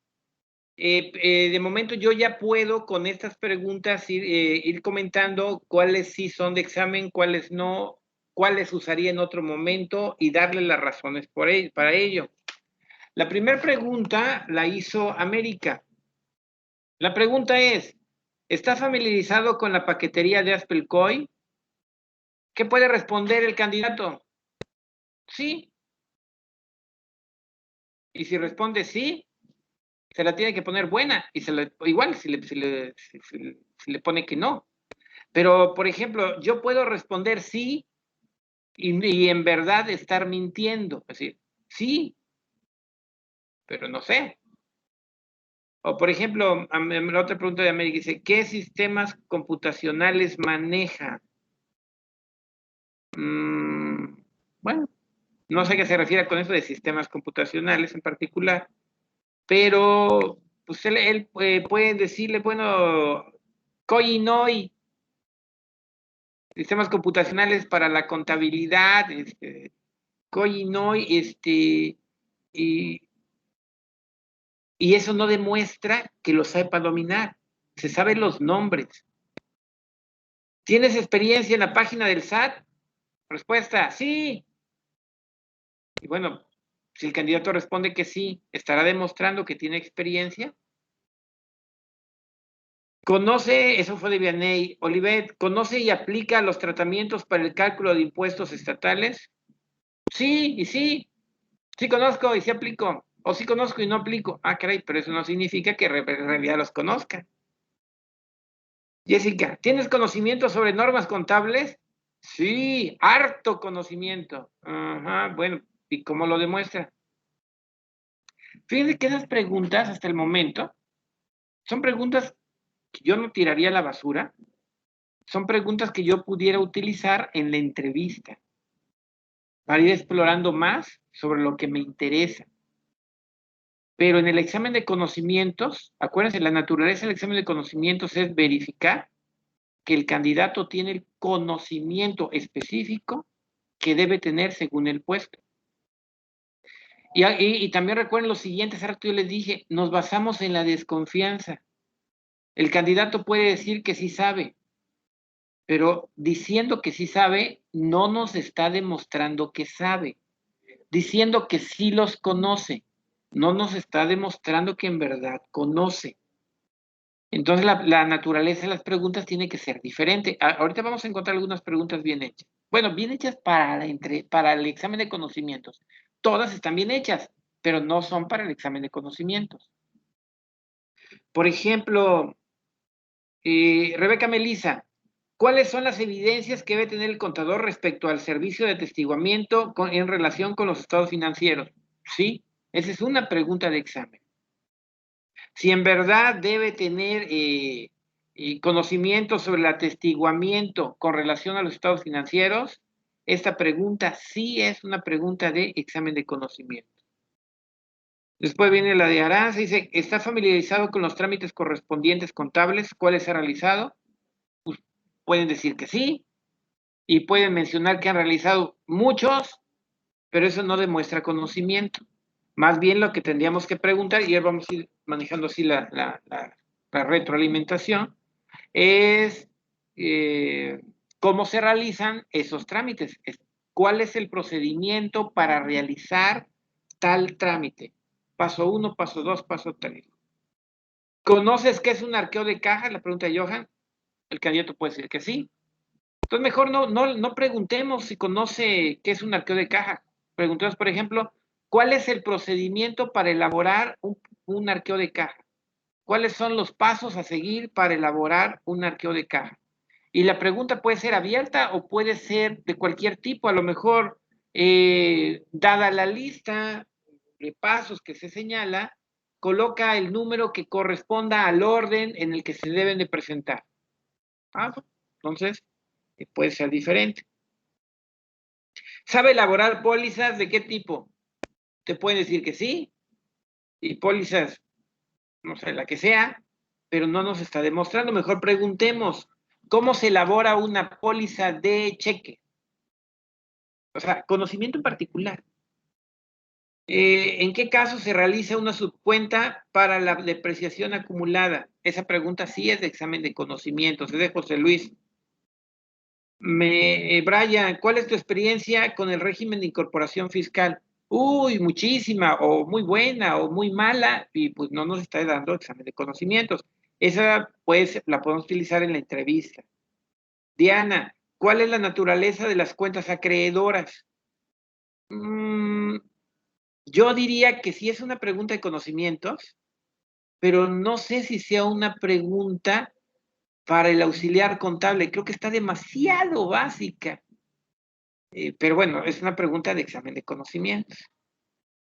Speaker 2: De momento yo ya puedo con estas preguntas ir comentando cuáles sí son de examen, cuáles no, cuáles usaría en otro momento y darle las razones para ello. La primera pregunta la hizo América. La pregunta es, ¿está familiarizado con la paquetería de Aspelcoy? ¿Qué puede responder el candidato? Sí. Y si responde sí, se la tiene que poner buena. Y igual si le pone que no. Pero, por ejemplo, yo puedo responder sí y en verdad estar mintiendo. Es decir, sí, pero no sé. O, por ejemplo, la otra pregunta de América dice, ¿qué sistemas computacionales maneja? Bueno, no sé a qué se refiere con eso de sistemas computacionales en particular, pero pues él puede decirle, bueno, Koinoi, sistemas computacionales para la contabilidad, Koinoi, y Y eso no demuestra que lo sepa dominar. Se saben los nombres. ¿Tienes experiencia en la página del SAT? Respuesta, sí. Y bueno, si el candidato responde que sí, ¿estará demostrando que tiene experiencia? Conoce, eso fue de Vianney. Olivet, ¿conoce y aplica los tratamientos para el cálculo de impuestos estatales? Sí, y sí. Sí conozco y sí aplico. O sí conozco y no aplico. Ah, caray, pero eso no significa que en realidad los conozca. Jessica, ¿tienes conocimiento sobre normas contables? Sí, harto conocimiento. Ajá, bueno, ¿y cómo lo demuestra? Fíjense que esas preguntas hasta el momento son preguntas que yo no tiraría a la basura. Son preguntas que yo pudiera utilizar en la entrevista para ir explorando más sobre lo que me interesa. Pero en el examen de conocimientos, acuérdense, la naturaleza del examen de conocimientos es verificar que el candidato tiene el conocimiento específico que debe tener según el puesto. Y también recuerden lo siguiente, hace rato yo les dije, nos basamos en la desconfianza. El candidato puede decir que sí sabe, pero diciendo que sí sabe, no nos está demostrando que sabe. Diciendo que sí los conoce, no nos está demostrando que en verdad conoce. Entonces la naturaleza de las preguntas tiene que ser diferente. Ahorita vamos a encontrar algunas preguntas bien hechas. Bueno, bien hechas para el examen de conocimientos. Todas están bien hechas, pero no son para el examen de conocimientos. Por ejemplo, Rebeca Melisa, ¿cuáles son las evidencias que debe tener el contador respecto al servicio de atestiguamiento en relación con los estados financieros? Sí, esa es una pregunta de examen. Si en verdad debe tener conocimiento sobre el atestiguamiento con relación a los estados financieros, esta pregunta sí es una pregunta de examen de conocimiento. Después viene la de Aranza, dice, ¿está familiarizado con los trámites correspondientes contables? ¿Cuáles ha realizado? Pues, pueden decir que sí, y pueden mencionar que han realizado muchos, pero eso no demuestra conocimiento. Más bien lo que tendríamos que preguntar, y ya vamos a ir manejando así la retroalimentación, es cómo se realizan esos trámites. ¿Cuál es el procedimiento para realizar tal trámite? Paso 1, paso 2, paso 3. ¿Conoces qué es un arqueo de caja? La pregunta de Johan. El candidato puede decir que sí. Entonces mejor no preguntemos si conoce qué es un arqueo de caja. Preguntemos, por ejemplo, ¿cuál es el procedimiento para elaborar un arqueo de caja? ¿Cuáles son los pasos a seguir para elaborar un arqueo de caja? Y la pregunta puede ser abierta o puede ser de cualquier tipo. A lo mejor, dada la lista de pasos que se señala, coloca el número que corresponda al orden en el que se deben de presentar. Entonces, puede ser diferente. ¿Sabe elaborar pólizas de qué tipo? Te pueden decir que sí, y pólizas, no sé, la que sea, pero no nos está demostrando. Mejor preguntemos, ¿cómo se elabora una póliza de cheque? O sea, conocimiento en particular. ¿En qué caso se realiza una subcuenta para la depreciación acumulada? Esa pregunta sí es de examen de conocimientos, es de José Luis. Brian, ¿cuál es tu experiencia con el régimen de incorporación fiscal? Uy, muchísima, o muy buena, o muy mala, y pues no nos está dando examen de conocimientos. Esa pues la podemos utilizar en la entrevista. Diana, ¿cuál es la naturaleza de las cuentas acreedoras? Yo diría que sí es una pregunta de conocimientos, pero no sé si sea una pregunta para el auxiliar contable. Creo que está demasiado básica. Pero bueno, es una pregunta de examen de conocimientos.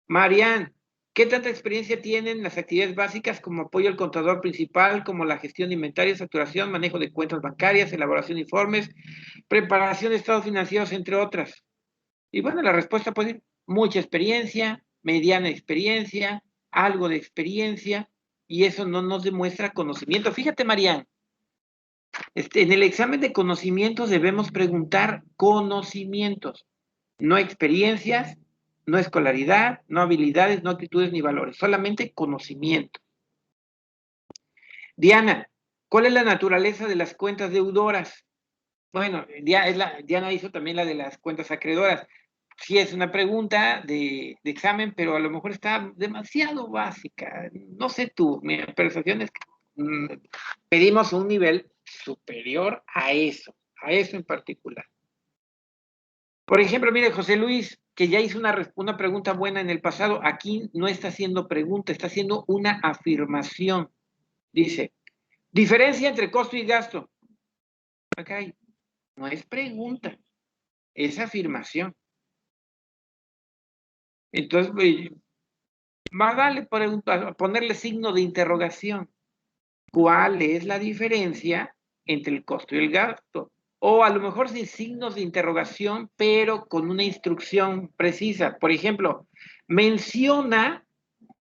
Speaker 2: Marian, ¿qué tanta experiencia tienen las actividades básicas como apoyo al contador principal, como la gestión de inventarios, facturación, manejo de cuentas bancarias, elaboración de informes, preparación de estados financieros, entre otras? Y bueno, la respuesta puede ser mucha experiencia, mediana experiencia, algo de experiencia, y eso no nos demuestra conocimiento. Fíjate, Marian, en el examen de conocimientos debemos preguntar conocimientos, no experiencias, no escolaridad, no habilidades, no actitudes ni valores, solamente conocimiento. Diana, ¿cuál es la naturaleza de las cuentas deudoras? Bueno, Diana hizo también la de las cuentas acreedoras. Sí es una pregunta de examen, pero a lo mejor está demasiado básica. No sé tú, mi percepción es que pedimos un nivel superior a eso en particular. Por ejemplo, mire, José Luis, que ya hizo una pregunta buena en el pasado, aquí no está haciendo pregunta, está haciendo una afirmación. Dice, diferencia entre costo y gasto. Acá no es pregunta, es afirmación. Entonces, más vale ponerle signo de interrogación. ¿Cuál es la diferencia entre el costo y el gasto? O a lo mejor sin signos de interrogación, pero con una instrucción precisa. Por ejemplo, menciona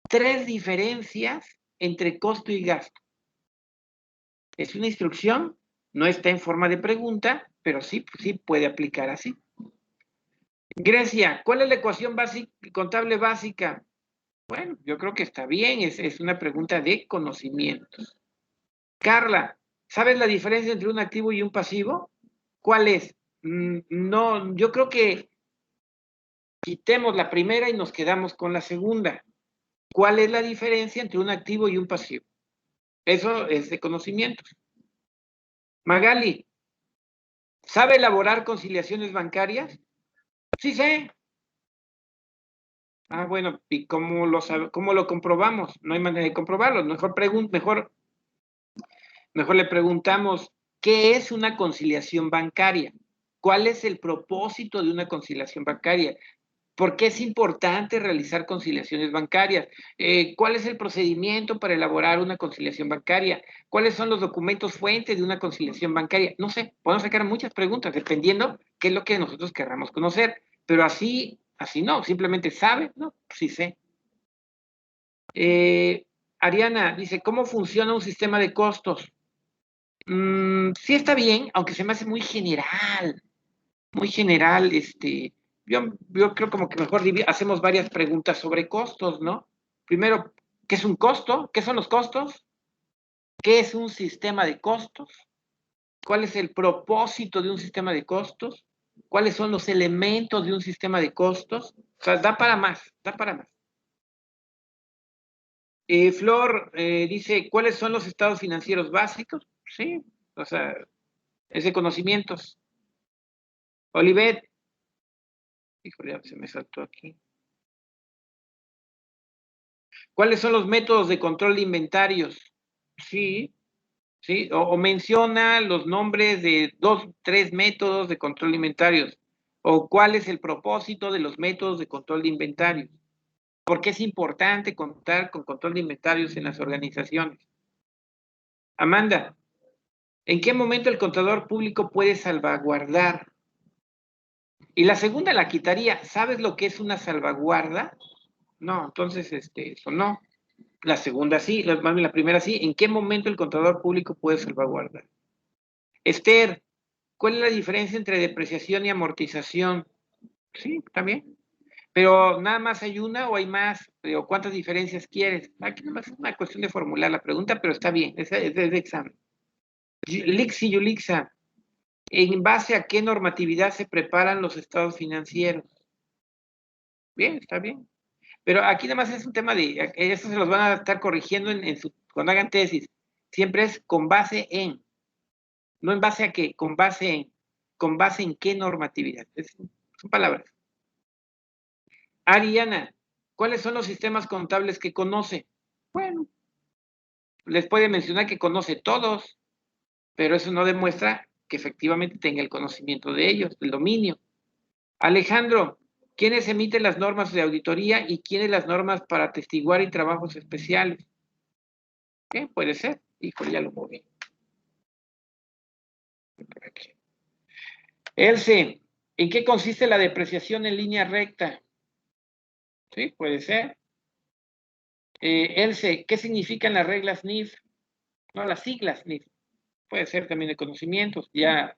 Speaker 2: 3 diferencias entre costo y gasto. Es una instrucción, no está en forma de pregunta, pero sí puede aplicar así. Grecia, ¿cuál es la ecuación contable básica? Bueno, yo creo que está bien, es una pregunta de conocimientos. Carla, ¿sabes la diferencia entre un activo y un pasivo? ¿Cuál es? No, yo creo que quitemos la primera y nos quedamos con la segunda. ¿Cuál es la diferencia entre un activo y un pasivo? Eso es de conocimientos. Magali, ¿sabe elaborar conciliaciones bancarias? Sí sé. Ah, bueno, ¿y cómo lo comprobamos? No hay manera de comprobarlo. Mejor le preguntamos, ¿qué es una conciliación bancaria? ¿Cuál es el propósito de una conciliación bancaria? ¿Por qué es importante realizar conciliaciones bancarias? ¿Cuál es el procedimiento para elaborar una conciliación bancaria? ¿Cuáles son los documentos fuentes de una conciliación bancaria? No sé, podemos sacar muchas preguntas dependiendo qué es lo que nosotros querramos conocer, pero así no, simplemente sabe, ¿no? Sí sé. Ariana dice, ¿cómo funciona un sistema de costos? Sí está bien, aunque se me hace muy general, yo creo como que mejor hacemos varias preguntas sobre costos, ¿no? Primero, ¿qué es un costo? ¿Qué son los costos? ¿Qué es un sistema de costos? ¿Cuál es el propósito de un sistema de costos? ¿Cuáles son los elementos de un sistema de costos? O sea, da para más. Flor dice, ¿cuáles son los estados financieros básicos? Sí, o sea, es de conocimientos. Olivet, híjole, se me saltó aquí. ¿Cuáles son los métodos de control de inventarios? Sí, o menciona los nombres de 2, 3 métodos de control de inventarios. O cuál es el propósito de los métodos de control de inventarios. ¿Por qué es importante contar con control de inventarios en las organizaciones? Amanda, ¿en qué momento el contador público puede salvaguardar? Y la segunda la quitaría. ¿Sabes lo que es una salvaguarda? No, entonces, eso no. La segunda sí, la primera sí. ¿En qué momento el contador público puede salvaguardar? Esther, ¿cuál es la diferencia entre depreciación y amortización? Sí, también. Pero nada más hay una o hay más, o cuántas diferencias quieres. Aquí nada más es una cuestión de formular la pregunta, pero está bien, es de examen. Lixi Yulixa, ¿en base a qué normatividad se preparan los estados financieros? Bien, está bien. Pero aquí nada más es un tema de, eso se los van a estar corrigiendo cuando hagan tesis. Siempre es con base en, no en base a qué, con base en qué normatividad. Son palabras. Ariana, ¿cuáles son los sistemas contables que conoce? Bueno, les puede mencionar que conoce todos, pero eso no demuestra que efectivamente tenga el conocimiento de ellos, el dominio. Alejandro, ¿quiénes emiten las normas de auditoría y quiénes las normas para atestiguar y trabajos especiales? ¿Qué? Puede ser. Híjole, ya lo moví. Por aquí. Elce, ¿en qué consiste la depreciación en línea recta? Sí, puede ser. Elce, ¿qué significan las reglas NIF? No, las siglas NIF. Puede ser también de conocimientos. Ya.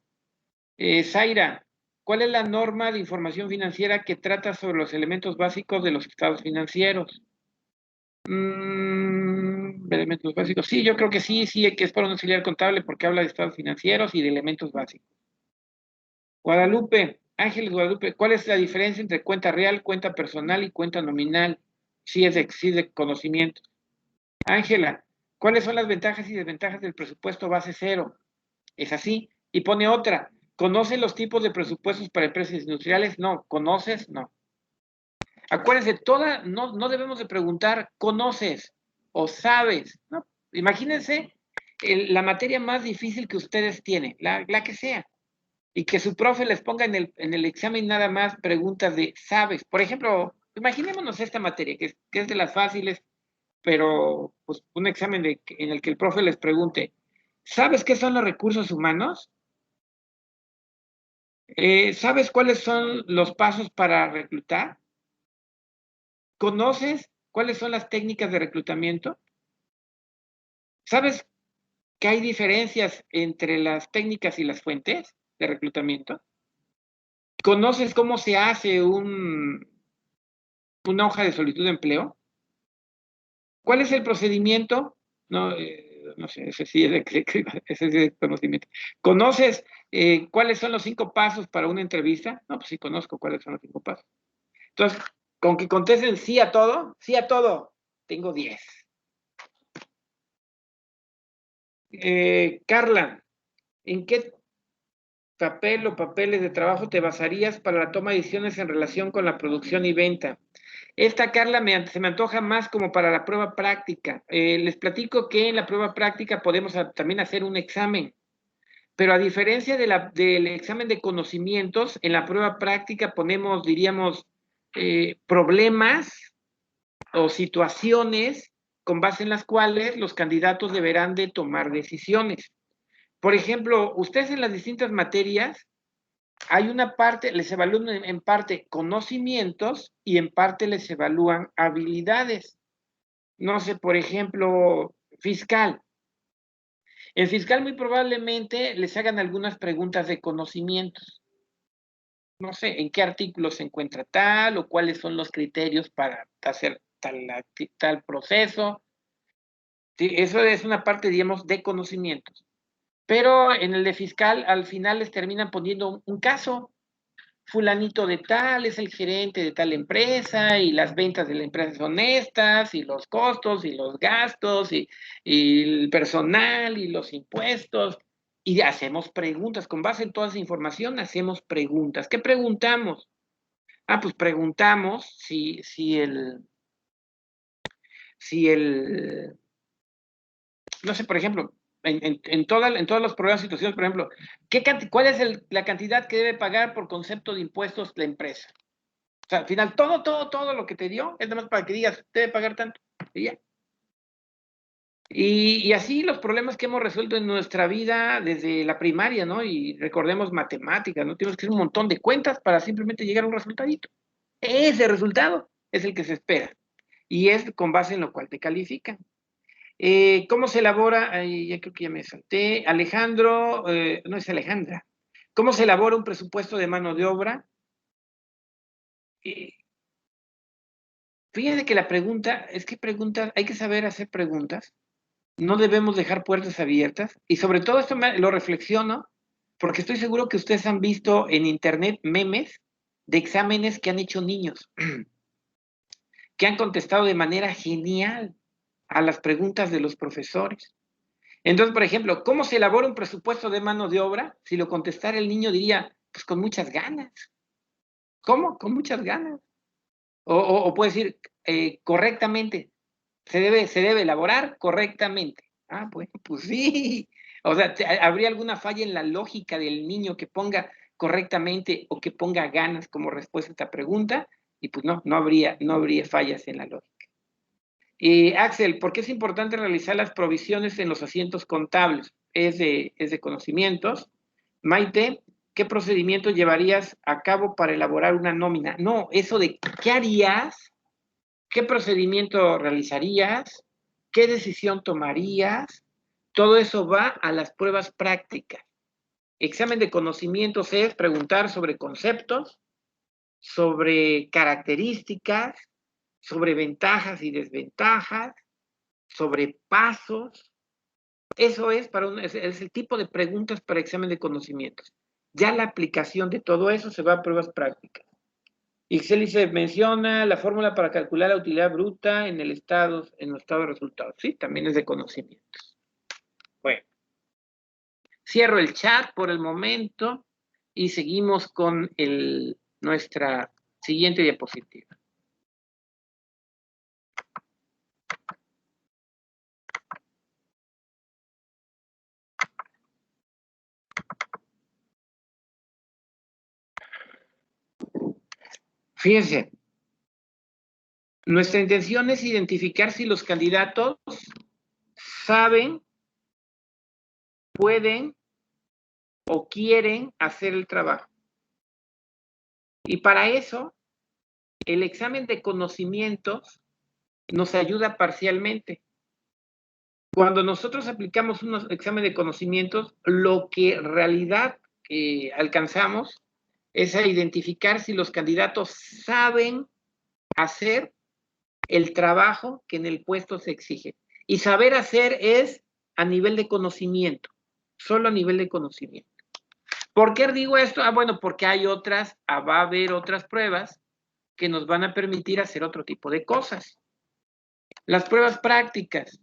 Speaker 2: Zaira, ¿cuál es la norma de información financiera que trata sobre los elementos básicos de los estados financieros? Elementos básicos. Sí, yo creo que sí, que es para un auxiliar contable porque habla de estados financieros y de elementos básicos. Guadalupe, Ángeles Guadalupe, ¿cuál es la diferencia entre cuenta real, cuenta personal y cuenta nominal? Sí es de conocimiento. Ángela, ¿cuáles son las ventajas y desventajas del presupuesto base cero? Es así. Y pone otra. ¿Conoce los tipos de presupuestos para empresas industriales? No. ¿Conoces? No. Acuérdense, no debemos de preguntar, ¿conoces o sabes? No. Imagínense la materia más difícil que ustedes tienen, la que sea, y que su profe les ponga en el examen nada más preguntas de ¿sabes? Por ejemplo, imaginémonos esta materia, que es de las fáciles, pero pues un examen en el que el profe les pregunte, ¿sabes qué son los recursos humanos? ¿Sabes cuáles son los pasos para reclutar? ¿Conoces cuáles son las técnicas de reclutamiento? ¿Sabes que hay diferencias entre las técnicas y las fuentes de reclutamiento? ¿Conoces cómo se hace una hoja de solicitud de empleo? ¿Cuál es el procedimiento? No sé, ese sí es de conocimiento. ¿Conoces cuáles son los 5 pasos para una entrevista? No, pues sí conozco cuáles son los 5 pasos. Entonces, con que contesten sí a todo, tengo 10. Carla, ¿en qué papel o papeles de trabajo te basarías para la toma de decisiones en relación con la producción y venta? Esta, Carla, se me antoja más como para la prueba práctica. Les platico que en la prueba práctica podemos también hacer un examen, pero a diferencia del examen de conocimientos, en la prueba práctica ponemos, diríamos, problemas o situaciones con base en las cuales los candidatos deberán de tomar decisiones. Por ejemplo, ustedes en las distintas materias, hay una parte, les evalúan en parte conocimientos y en parte les evalúan habilidades. No sé, por ejemplo, fiscal. En fiscal muy probablemente les hagan algunas preguntas de conocimientos. No sé, en qué artículo se encuentra tal o cuáles son los criterios para hacer tal proceso. Sí, eso es una parte, digamos, de conocimientos. Pero en el de fiscal, al final les terminan poniendo un caso. Fulanito de tal es el gerente de tal empresa y las ventas de la empresa son estas y los costos y los gastos y el personal y los impuestos. Y hacemos preguntas. Con base en toda esa información, hacemos preguntas. ¿Qué preguntamos? Pues preguntamos si no sé, por ejemplo, en todos los problemas y situaciones, por ejemplo, ¿cuál es la cantidad que debe pagar por concepto de impuestos la empresa? O sea, al final, todo lo que te dio es nada más para que digas, debe pagar tanto. Y ya. Y así los problemas que hemos resuelto en nuestra vida desde la primaria, ¿no? Y recordemos matemáticas, ¿no? Tenemos que hacer un montón de cuentas para simplemente llegar a un resultadito. Ese resultado es el que se espera. Y es con base en lo cual te califican. ¿Cómo se elabora? Ya creo que ya me salté. Alejandro, no es Alejandra. ¿Cómo se elabora un presupuesto de mano de obra? Fíjate que la pregunta, es que preguntas, hay que saber hacer preguntas. No debemos dejar puertas abiertas. Y sobre todo esto lo reflexiono, porque estoy seguro que ustedes han visto en internet memes de exámenes que han hecho niños, que han contestado de manera genial a las preguntas de los profesores. Entonces, por ejemplo, ¿cómo se elabora un presupuesto de mano de obra? Si lo contestara el niño diría, pues con muchas ganas. ¿Cómo? Con muchas ganas. O puede decir correctamente. Se debe elaborar correctamente. Bueno, pues sí. O sea, ¿habría alguna falla en la lógica del niño que ponga correctamente o que ponga ganas como respuesta a esta pregunta? Y pues no habría fallas en la lógica. Axel, ¿por qué es importante realizar las provisiones en los asientos contables? Es de conocimientos. Maite, ¿qué procedimiento llevarías a cabo para elaborar una nómina? No, eso de ¿qué harías? ¿Qué procedimiento realizarías? ¿Qué decisión tomarías? Todo eso va a las pruebas prácticas. Examen de conocimientos es preguntar sobre conceptos, sobre características, sobre ventajas y desventajas, sobre pasos. Eso es, es el tipo de preguntas para examen de conocimientos. Ya la aplicación de todo eso se va a pruebas prácticas. Excel se menciona la fórmula para calcular la utilidad bruta en el estado de resultados. Sí, también es de conocimientos. Bueno. Cierro el chat por el momento y seguimos con nuestra siguiente diapositiva. Fíjense, nuestra intención es identificar si los candidatos saben, pueden o quieren hacer el trabajo. Y para eso, el examen de conocimientos nos ayuda parcialmente. Cuando nosotros aplicamos un examen de conocimientos, lo que en realidad alcanzamos es a identificar si los candidatos saben hacer el trabajo que en el puesto se exige. Y saber hacer es a nivel de conocimiento, solo a nivel de conocimiento. ¿Por qué digo esto? Bueno, porque va a haber otras pruebas que nos van a permitir hacer otro tipo de cosas. Las pruebas prácticas.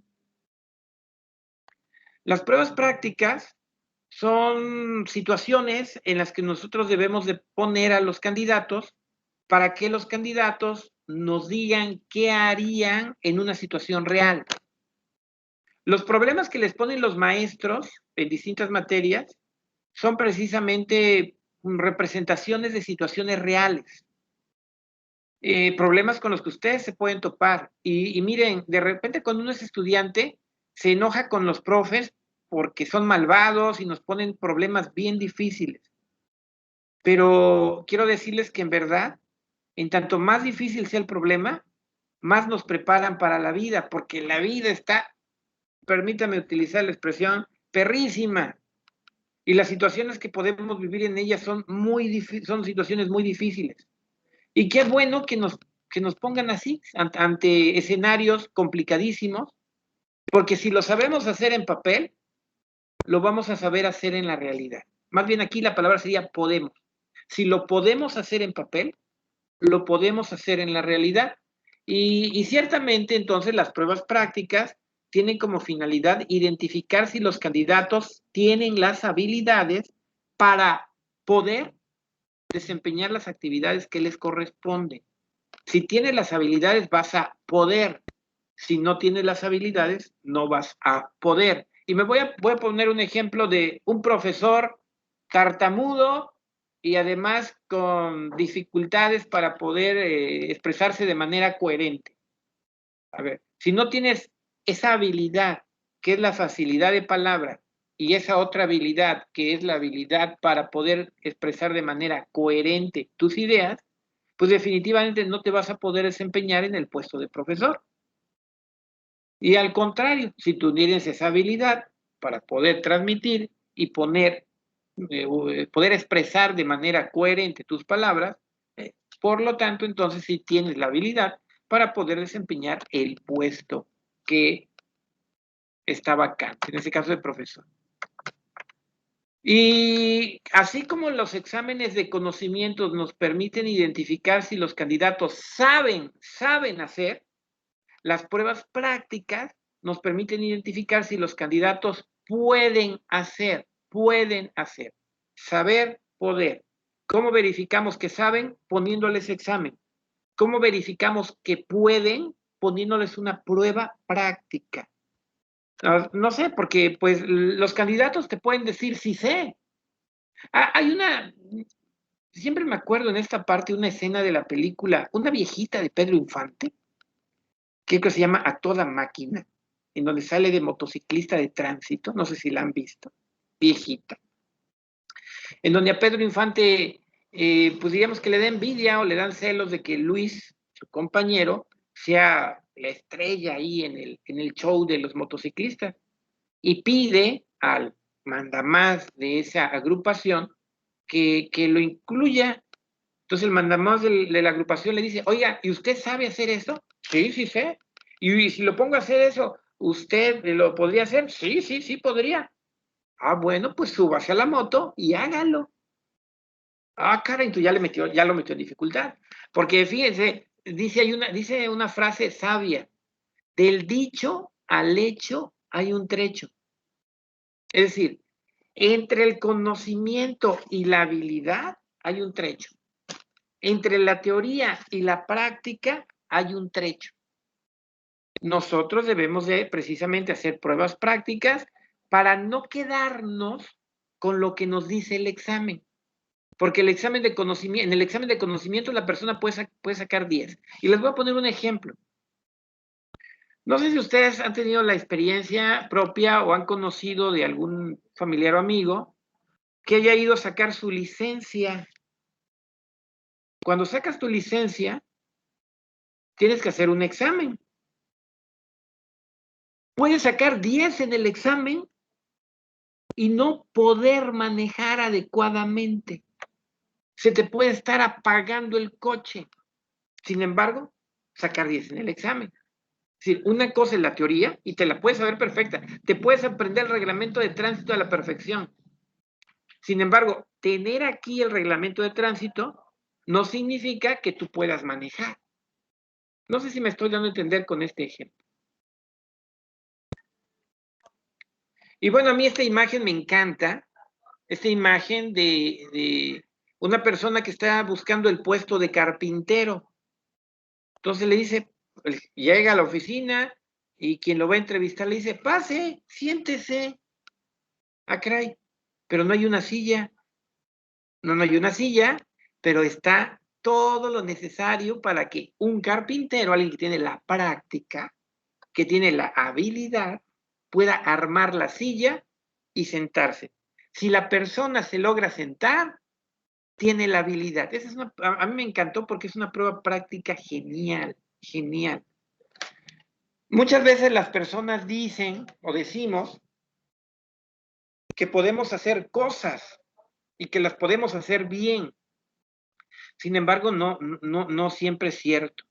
Speaker 2: Las pruebas prácticas son situaciones en las que nosotros debemos de poner a los candidatos para que los candidatos nos digan qué harían en una situación real. Los problemas que les ponen los maestros en distintas materias son precisamente representaciones de situaciones reales. Problemas con los que ustedes se pueden topar. Y miren, de repente cuando uno es estudiante, se enoja con los profes porque son malvados y nos ponen problemas bien difíciles. Pero quiero decirles que en verdad, en tanto más difícil sea el problema, más nos preparan para la vida, porque la vida está, permítame utilizar la expresión, perrísima. Y las situaciones que podemos vivir en ellas son situaciones muy difíciles. Y qué bueno que nos pongan así, ante escenarios complicadísimos, porque si lo sabemos hacer en papel, lo vamos a saber hacer en la realidad. Más bien aquí la palabra sería podemos. Si lo podemos hacer en papel, lo podemos hacer en la realidad. Y ciertamente entonces las pruebas prácticas tienen como finalidad identificar si los candidatos tienen las habilidades para poder desempeñar las actividades que les corresponden. Si tienes las habilidades, vas a poder. Si no tienes las habilidades, no vas a poder. Y voy a poner un ejemplo de un profesor tartamudo y además con dificultades para poder expresarse de manera coherente. A ver, si no tienes esa habilidad, que es la facilidad de palabra, y esa otra habilidad, que es la habilidad para poder expresar de manera coherente tus ideas, pues definitivamente no te vas a poder desempeñar en el puesto de profesor. Y al contrario, si tú tienes esa habilidad para poder transmitir y poder expresar de manera coherente tus palabras, por lo tanto, entonces sí tienes la habilidad para poder desempeñar el puesto que está vacante, en ese caso de profesor. Y así como los exámenes de conocimientos nos permiten identificar si los candidatos saben hacer, las pruebas prácticas nos permiten identificar si los candidatos pueden hacer. Saber, poder. ¿Cómo verificamos que saben? Poniéndoles examen. ¿Cómo verificamos que pueden? Poniéndoles una prueba práctica. No sé, porque pues los candidatos te pueden decir sí sé. Siempre me acuerdo en esta parte una escena de la película, una viejita de Pedro Infante, que creo que se llama A Toda Máquina, en donde sale de motociclista de tránsito, no sé si la han visto, viejita, en donde a Pedro Infante, pues digamos que le da envidia o le dan celos de que Luis, su compañero, sea la estrella ahí en el show de los motociclistas, y pide al mandamás de esa agrupación que lo incluya. Entonces el mandamás de la agrupación le dice, oiga, ¿y usted sabe hacer eso? Sí, sí sé. ¿Y si lo pongo a hacer eso, usted lo podría hacer? Sí, sí, sí podría. Ah, bueno, pues súbase a la moto y hágalo. Ah, cara, entonces ya lo metió en dificultad. Porque fíjense, dice una frase sabia, del dicho al hecho hay un trecho. Es decir, entre el conocimiento y la habilidad hay un trecho. Entre la teoría y la práctica hay un trecho. Nosotros debemos de precisamente hacer pruebas prácticas para no quedarnos con lo que nos dice el examen. Porque en el examen de conocimiento la persona puede sacar 10. Y les voy a poner un ejemplo. No sé si ustedes han tenido la experiencia propia o han conocido de algún familiar o amigo que haya ido a sacar su licencia. Cuando sacas tu licencia, tienes que hacer un examen. Puedes sacar 10 en el examen y no poder manejar adecuadamente. Se te puede estar apagando el coche. Sin embargo, sacar 10 en el examen. Es decir, una cosa es la teoría y te la puedes saber perfecta. Te puedes aprender el reglamento de tránsito a la perfección. Sin embargo, tener aquí el reglamento de tránsito no significa que tú puedas manejar. No sé si me estoy dando a entender con este ejemplo. Y bueno, a mí esta imagen me encanta. Esta imagen de una persona que está buscando el puesto de carpintero. Entonces le dice, llega a la oficina y quien lo va a entrevistar le dice, pase, siéntese. Ah, caray, pero no hay una silla. No hay una silla, pero está todo lo necesario para que un carpintero, alguien que tiene la práctica, que tiene la habilidad, pueda armar la silla y sentarse. Si la persona se logra sentar, tiene la habilidad. A mí me encantó porque es una prueba práctica genial, genial. Muchas veces las personas dicen o decimos que podemos hacer cosas y que las podemos hacer bien. Sin embargo, no siempre es cierto.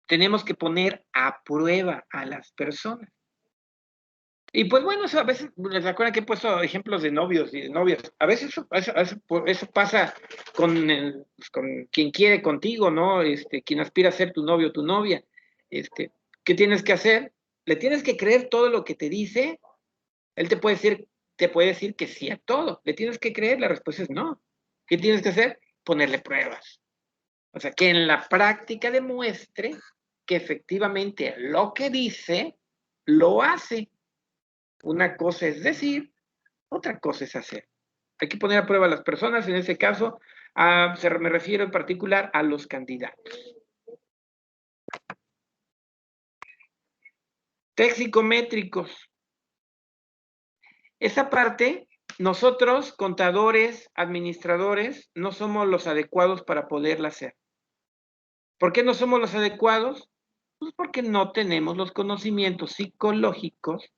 Speaker 2: Tenemos que poner a prueba a las personas. Y pues bueno, eso a veces, ¿les acuerdan que he puesto ejemplos de novios y de novias? A veces eso pasa con quien quiere contigo, ¿no? Quien aspira a ser tu novio o tu novia. ¿Qué tienes que hacer? Le tienes que creer todo lo que te dice. Él te puede decir que sí a todo. Le tienes que creer, la respuesta es no. ¿Qué tienes que hacer? Ponerle pruebas. O sea, que en la práctica demuestre que efectivamente lo que dice, lo hace. Una cosa es decir, otra cosa es hacer. Hay que poner a prueba a las personas, en ese caso, me refiero en particular a los candidatos. Test psicométricos. Esa parte, nosotros, contadores, administradores, no somos los adecuados para poderla hacer. ¿Por qué no somos los adecuados? Pues porque no tenemos los conocimientos psicológicos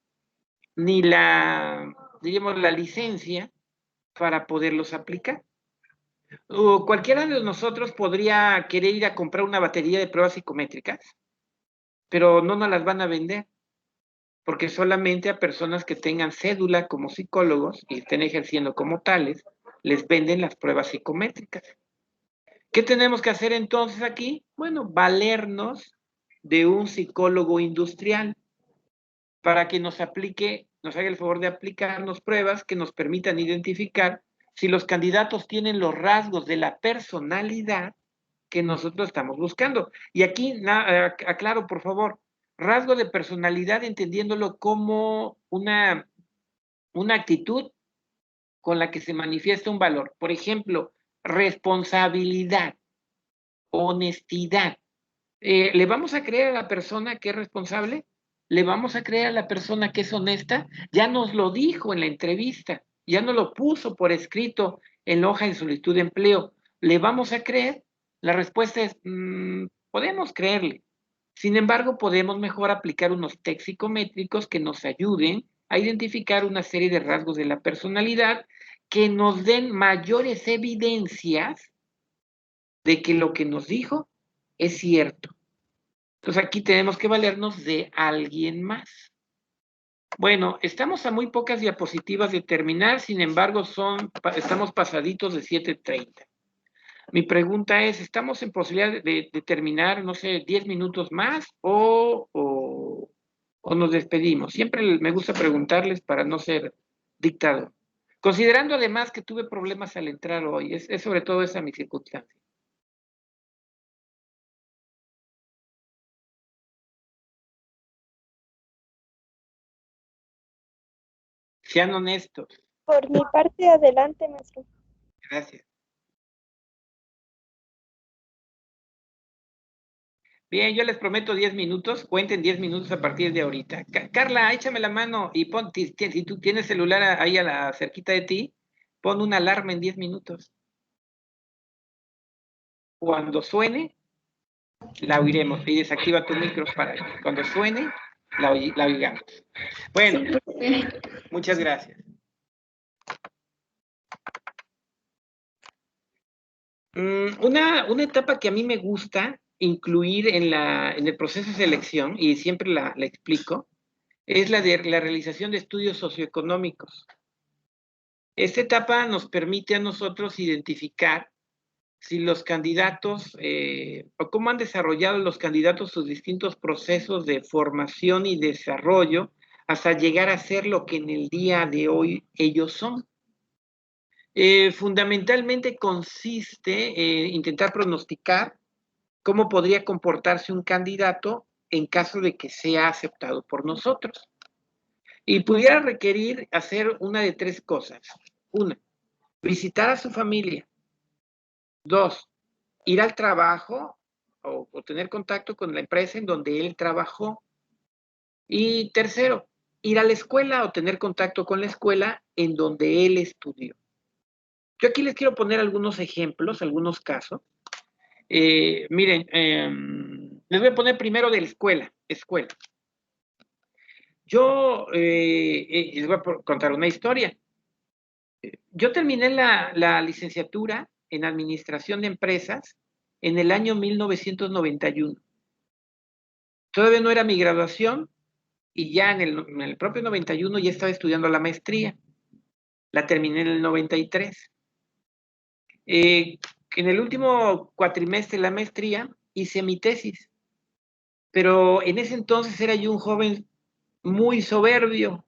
Speaker 2: ni diríamos, la licencia para poderlos aplicar. O cualquiera de nosotros podría querer ir a comprar una batería de pruebas psicométricas, pero no nos las van a vender, porque solamente a personas que tengan cédula como psicólogos y estén ejerciendo como tales, les venden las pruebas psicométricas. ¿Qué tenemos que hacer entonces aquí? Bueno, valernos de un psicólogo industrial para que nos haga el favor de aplicarnos pruebas que nos permitan identificar si los candidatos tienen los rasgos de la personalidad que nosotros estamos buscando. Y aquí, aclaro, por favor, rasgo de personalidad entendiéndolo como una actitud con la que se manifiesta un valor. Por ejemplo, responsabilidad, honestidad. ¿Le vamos a creer a la persona que es responsable? ¿Le vamos a creer a la persona que es honesta? Ya nos lo dijo en la entrevista, ya nos lo puso por escrito en la hoja de solicitud de empleo. ¿Le vamos a creer? La respuesta es, podemos creerle. Sin embargo, podemos mejor aplicar unos test psicométricos que nos ayuden a identificar una serie de rasgos de la personalidad que nos den mayores evidencias de que lo que nos dijo es cierto. Entonces aquí tenemos que valernos de alguien más. Bueno, estamos a muy pocas diapositivas de terminar, sin embargo estamos pasaditos de 7:30. Mi pregunta es, ¿estamos en posibilidad de terminar, no sé, 10 minutos más o nos despedimos? Siempre me gusta preguntarles para no ser dictador. Considerando además que tuve problemas al entrar hoy, es sobre todo esa mi circunstancia. Sean honestos.
Speaker 6: Por mi parte, adelante, maestro.
Speaker 2: Gracias. Bien, yo les prometo 10 minutos, cuenten 10 minutos a partir de ahorita. Carla, échame la mano y pon, si tú tienes celular ahí cerquita de ti, pon una alarma en 10 minutos. Cuando suene, la oiremos. Y desactiva tu micro para que cuando suene, la oigamos. Bueno,
Speaker 1: Sí.
Speaker 2: muchas gracias. Una etapa que a mí me gusta incluir en el proceso de selección, y siempre la explico, es la de la realización de estudios socioeconómicos. Esta etapa nos permite a nosotros identificar si los candidatos, o cómo han desarrollado los candidatos sus distintos procesos de formación y desarrollo hasta llegar a ser lo que en el día de hoy ellos son. Fundamentalmente consiste en intentar pronosticar cómo podría comportarse un candidato en caso de que sea aceptado por nosotros. Y pudiera requerir hacer una de tres cosas. Una, visitar a su familia. Dos, ir al trabajo o tener contacto con la empresa en donde él trabajó. Y tercero, ir a la escuela o tener contacto con la escuela en donde él estudió. Yo aquí les quiero poner algunos ejemplos, algunos casos. Miren, les voy a poner primero de la escuela. Yo les voy a contar una historia. Yo terminé la licenciatura en Administración de Empresas en el año 1991. Todavía no era mi graduación y ya en el propio 91 ya estaba estudiando la maestría. La terminé en el 93. En el último cuatrimestre de la maestría hice mi tesis, pero en ese entonces era yo un joven muy soberbio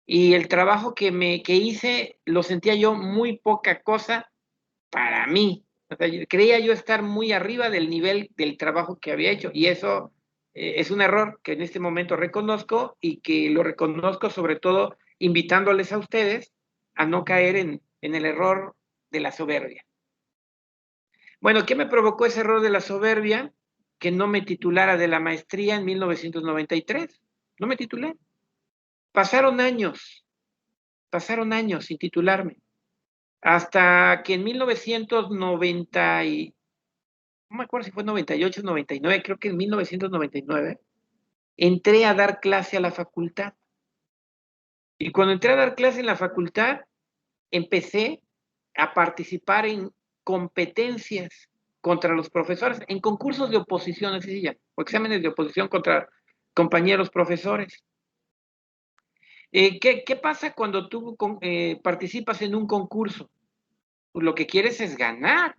Speaker 2: y el trabajo que hice lo sentía yo muy poca cosa para mí. O sea, creía yo estar muy arriba del nivel del trabajo que había hecho y eso es un error que en este momento reconozco y que lo reconozco sobre todo invitándoles a ustedes a no caer en el error de la soberbia. Bueno, ¿qué me provocó ese error de la soberbia? Que no me titulara de la maestría en 1993. No me titulé. Pasaron años sin titularme. Hasta que en 1990, no me acuerdo si fue 98 o 99, creo que en 1999, entré a dar clase a la facultad. Y cuando entré a dar clase en la facultad, empecé a participar en competencias contra los profesores, en concursos de oposición, así se llama, o exámenes de oposición contra compañeros profesores. ¿Qué pasa cuando tú participas en un concurso? Pues lo que quieres es ganar.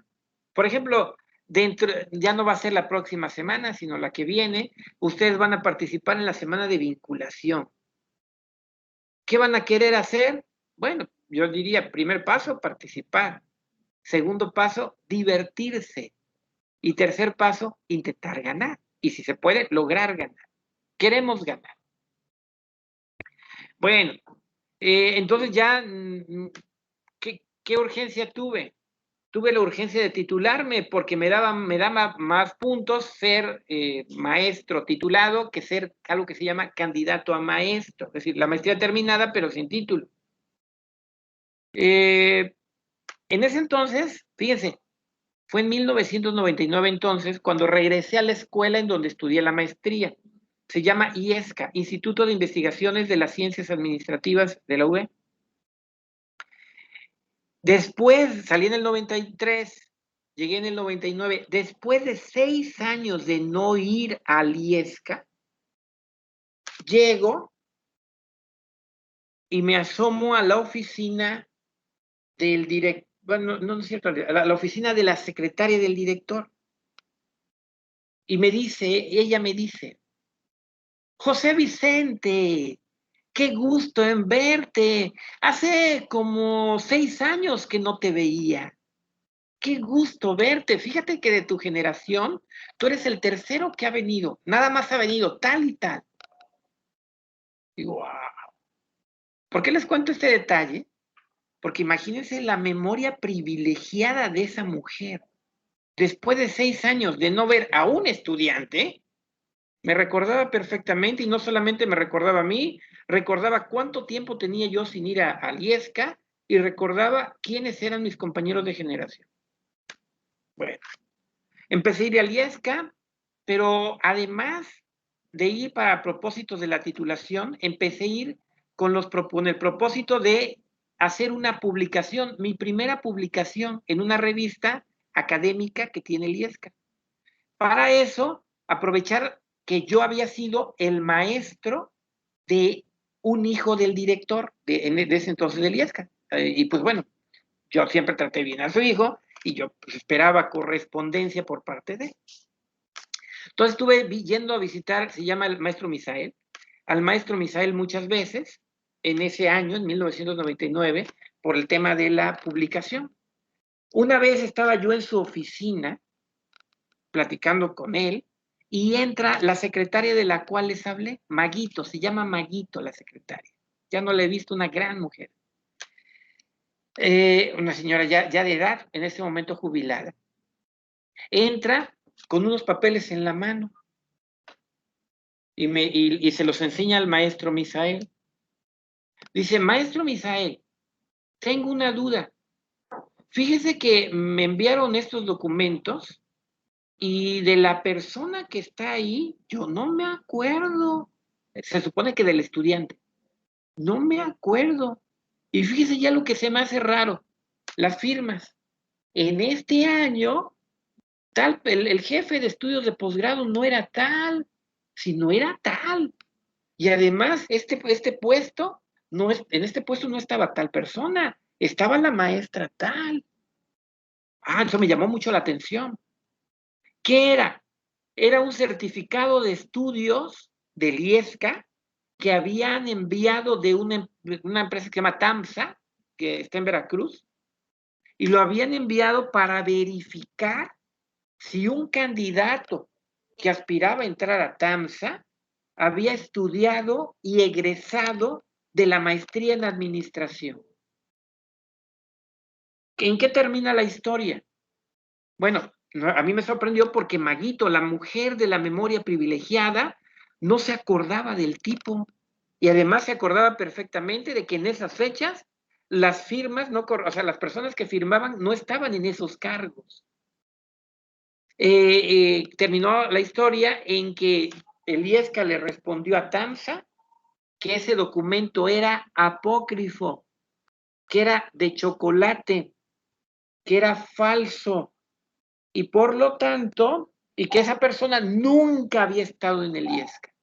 Speaker 2: Por ejemplo, ya no va a ser la próxima semana, sino la que viene, ustedes van a participar en la semana de vinculación. ¿Qué van a querer hacer? Bueno, yo diría, primer paso, participar. Segundo paso, divertirse. Y tercer paso, intentar ganar. Y si se puede, lograr ganar. Queremos ganar. Bueno, entonces ya, ¿qué urgencia tuve? Tuve la urgencia de titularme porque me daba más puntos ser maestro titulado que ser algo que se llama candidato a maestro. Es decir, la maestría terminada pero sin título. En ese entonces, fíjense, fue en 1999 entonces cuando regresé a la escuela en donde estudié la maestría. Se llama IESCA, Instituto de Investigaciones de las Ciencias Administrativas de la UB. Después, salí en el 93, llegué en el 99. Después de 6 años de no ir al IESCA, llego y me asomo a la oficina del director, bueno, no es cierto, a la oficina de la secretaria del director. Y ella me dice, José Vicente, qué gusto en verte. Hace como 6 años que no te veía. Qué gusto verte. Fíjate que de tu generación, tú eres el tercero que ha venido. Nada más ha venido tal y tal. Digo, wow. ¿Por qué les cuento este detalle? Porque imagínense la memoria privilegiada de esa mujer. Después de 6 años de no ver a un estudiante, me recordaba perfectamente, y no solamente me recordaba a mí, recordaba cuánto tiempo tenía yo sin ir a IESCA, y recordaba quiénes eran mis compañeros de generación. Bueno, empecé a ir al IESCA, pero además de ir para propósitos de la titulación, empecé a ir con el propósito de hacer una publicación, mi primera publicación en una revista académica que tiene el IESCA. Para eso, aprovechar que yo había sido el maestro de un hijo del director de ese entonces del IESCA. Y pues bueno, yo siempre traté bien a su hijo y yo pues, esperaba correspondencia por parte de él. Entonces estuve yendo a visitar, se llama el maestro Misael, al maestro Misael muchas veces, en ese año, en 1999, por el tema de la publicación. Una vez estaba yo en su oficina, platicando con él, y entra la secretaria de la cual les hablé, Maguito, se llama Maguito la secretaria. Ya no la he visto, una gran mujer. Una señora ya de edad, en ese momento jubilada. Entra con unos papeles en la mano y se los enseña al maestro Misael. Dice, maestro Misael, tengo una duda. Fíjese que me enviaron estos documentos y de la persona que está ahí, yo no me acuerdo. Se supone que del estudiante. No me acuerdo. Y fíjese ya lo que se me hace raro. Las firmas. En este año, el jefe de estudios de posgrado no era tal, sino era tal. Y además, este puesto, en este puesto no estaba tal persona, estaba la maestra tal. Eso me llamó mucho la atención. ¿Qué era? Era un certificado de estudios del IESCA que habían enviado de una empresa que se llama TAMSA, que está en Veracruz, y lo habían enviado para verificar si un candidato que aspiraba a entrar a TAMSA había estudiado y egresado de la maestría en administración. ¿En qué termina la historia? Bueno, a mí me sorprendió porque Maguito, la mujer de la memoria privilegiada, no se acordaba del tipo. Y además se acordaba perfectamente de que en esas fechas las firmas, o sea, las personas que firmaban no estaban en esos cargos. Terminó la historia en que el IESCA le respondió a TAMSA que ese documento era apócrifo, que era de chocolate, que era falso, y por lo tanto, y que esa persona nunca había estado en el IESCA.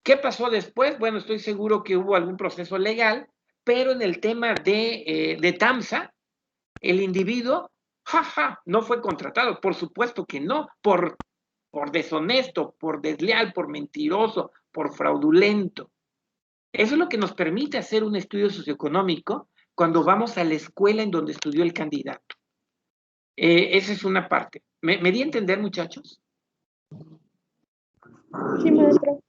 Speaker 2: ¿Qué pasó después? Bueno, estoy seguro que hubo algún proceso legal, pero en el tema de TAMSA, el individuo, no fue contratado, por supuesto que no, por deshonesto, por desleal, por mentiroso, por fraudulento. Eso es lo que nos permite hacer un estudio socioeconómico cuando vamos a la escuela en donde estudió el candidato. Esa es una parte. ¿Me di a entender, muchachos?
Speaker 6: Sí, maestro.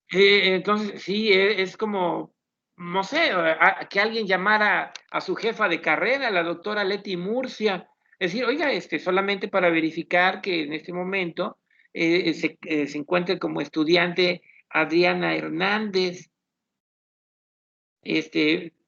Speaker 2: Entonces, sí, es como, no sé, que alguien llamara a su jefa de carrera, la doctora Leti Murcia, decir, oiga, solamente para verificar que en este momento se encuentre como estudiante Adriana Hernández,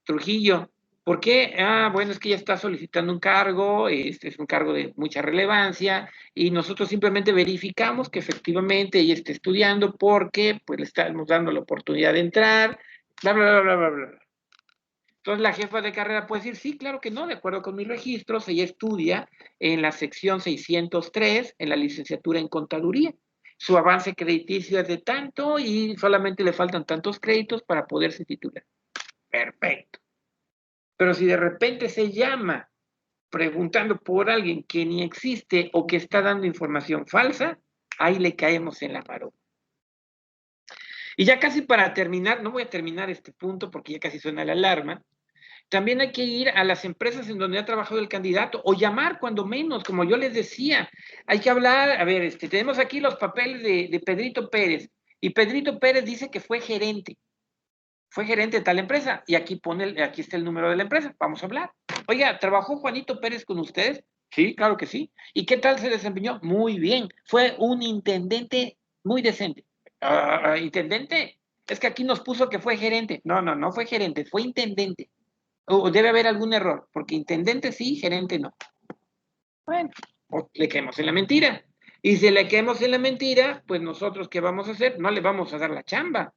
Speaker 2: Trujillo, ¿Por qué? Ah, bueno, es que ella está solicitando un cargo, este es un cargo de mucha relevancia, y nosotros simplemente verificamos que efectivamente ella esté estudiando porque pues le estamos dando la oportunidad de entrar, bla, bla, bla, bla, bla, bla. Entonces la jefa de carrera puede decir, sí, claro que no, de acuerdo con mis registros, ella estudia en la sección 603, en la licenciatura en contaduría. Su avance crediticio es de tanto y solamente le faltan tantos créditos para poderse titular. Perfecto. Pero si de repente se llama preguntando por alguien que ni existe o que está dando información falsa, ahí le caemos en la maroma. Y ya casi para terminar, no voy a terminar este punto porque ya casi suena la alarma, también hay que ir a las empresas en donde ha trabajado el candidato o llamar cuando menos, como yo les decía, hay que hablar, a ver, tenemos aquí los papeles de Pedrito Pérez y Pedrito Pérez dice que fue gerente de tal empresa y aquí aquí está el número de la empresa, vamos a hablar. Oiga, ¿trabajó Juanito Pérez con ustedes? Sí, claro que sí. ¿Y qué tal se desempeñó? Muy bien, fue un intendente muy decente. ¿Intendente? Es que aquí nos puso que fue gerente. No fue gerente, fue intendente. O debe haber algún error, porque intendente sí, gerente no. Bueno, pues le caemos en la mentira. Y si le caemos en la mentira, pues nosotros, ¿qué vamos a hacer? No le vamos a dar la chamba.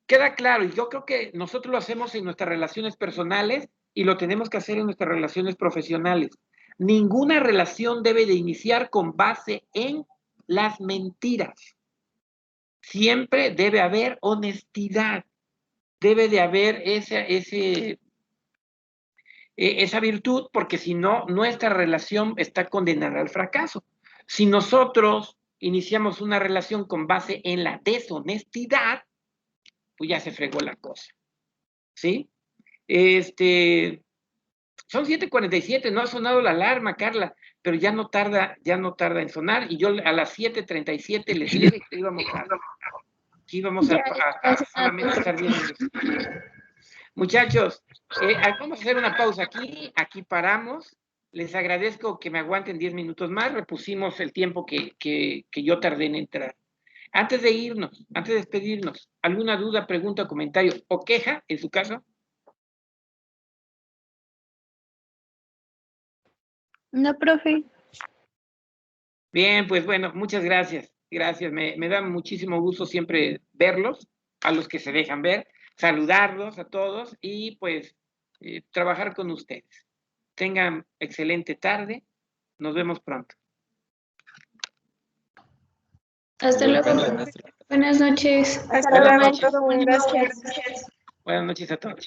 Speaker 2: Queda claro, y yo creo que nosotros lo hacemos en nuestras relaciones personales y lo tenemos que hacer en nuestras relaciones profesionales. Ninguna relación debe de iniciar con base en las mentiras. Siempre debe haber honestidad, debe de haber esa virtud, porque si no, nuestra relación está condenada al fracaso. Si nosotros iniciamos una relación con base en la deshonestidad, pues ya se fregó la cosa. ¿Sí? Son 7:47, no ha sonado la alarma, Carla, pero ya no tarda en sonar, y yo a las 7:37 les dije que íbamos a solamente estar 10 minutos. Muchachos, vamos a hacer una pausa aquí paramos. Les agradezco que me aguanten 10 minutos más, repusimos el tiempo que yo tardé en entrar. Antes de despedirnos, ¿alguna duda, pregunta, comentario o queja en su caso?
Speaker 6: No, profe.
Speaker 2: Bien, pues bueno, muchas gracias. Gracias, me da muchísimo gusto siempre verlos, a los que se dejan ver, saludarlos a todos y pues trabajar con ustedes. Tengan excelente tarde. Nos vemos pronto.
Speaker 7: Hasta luego. Buenas noches.
Speaker 6: Hasta luego,
Speaker 2: noches.
Speaker 6: profe. Gracias.
Speaker 2: Buenas noches a todos.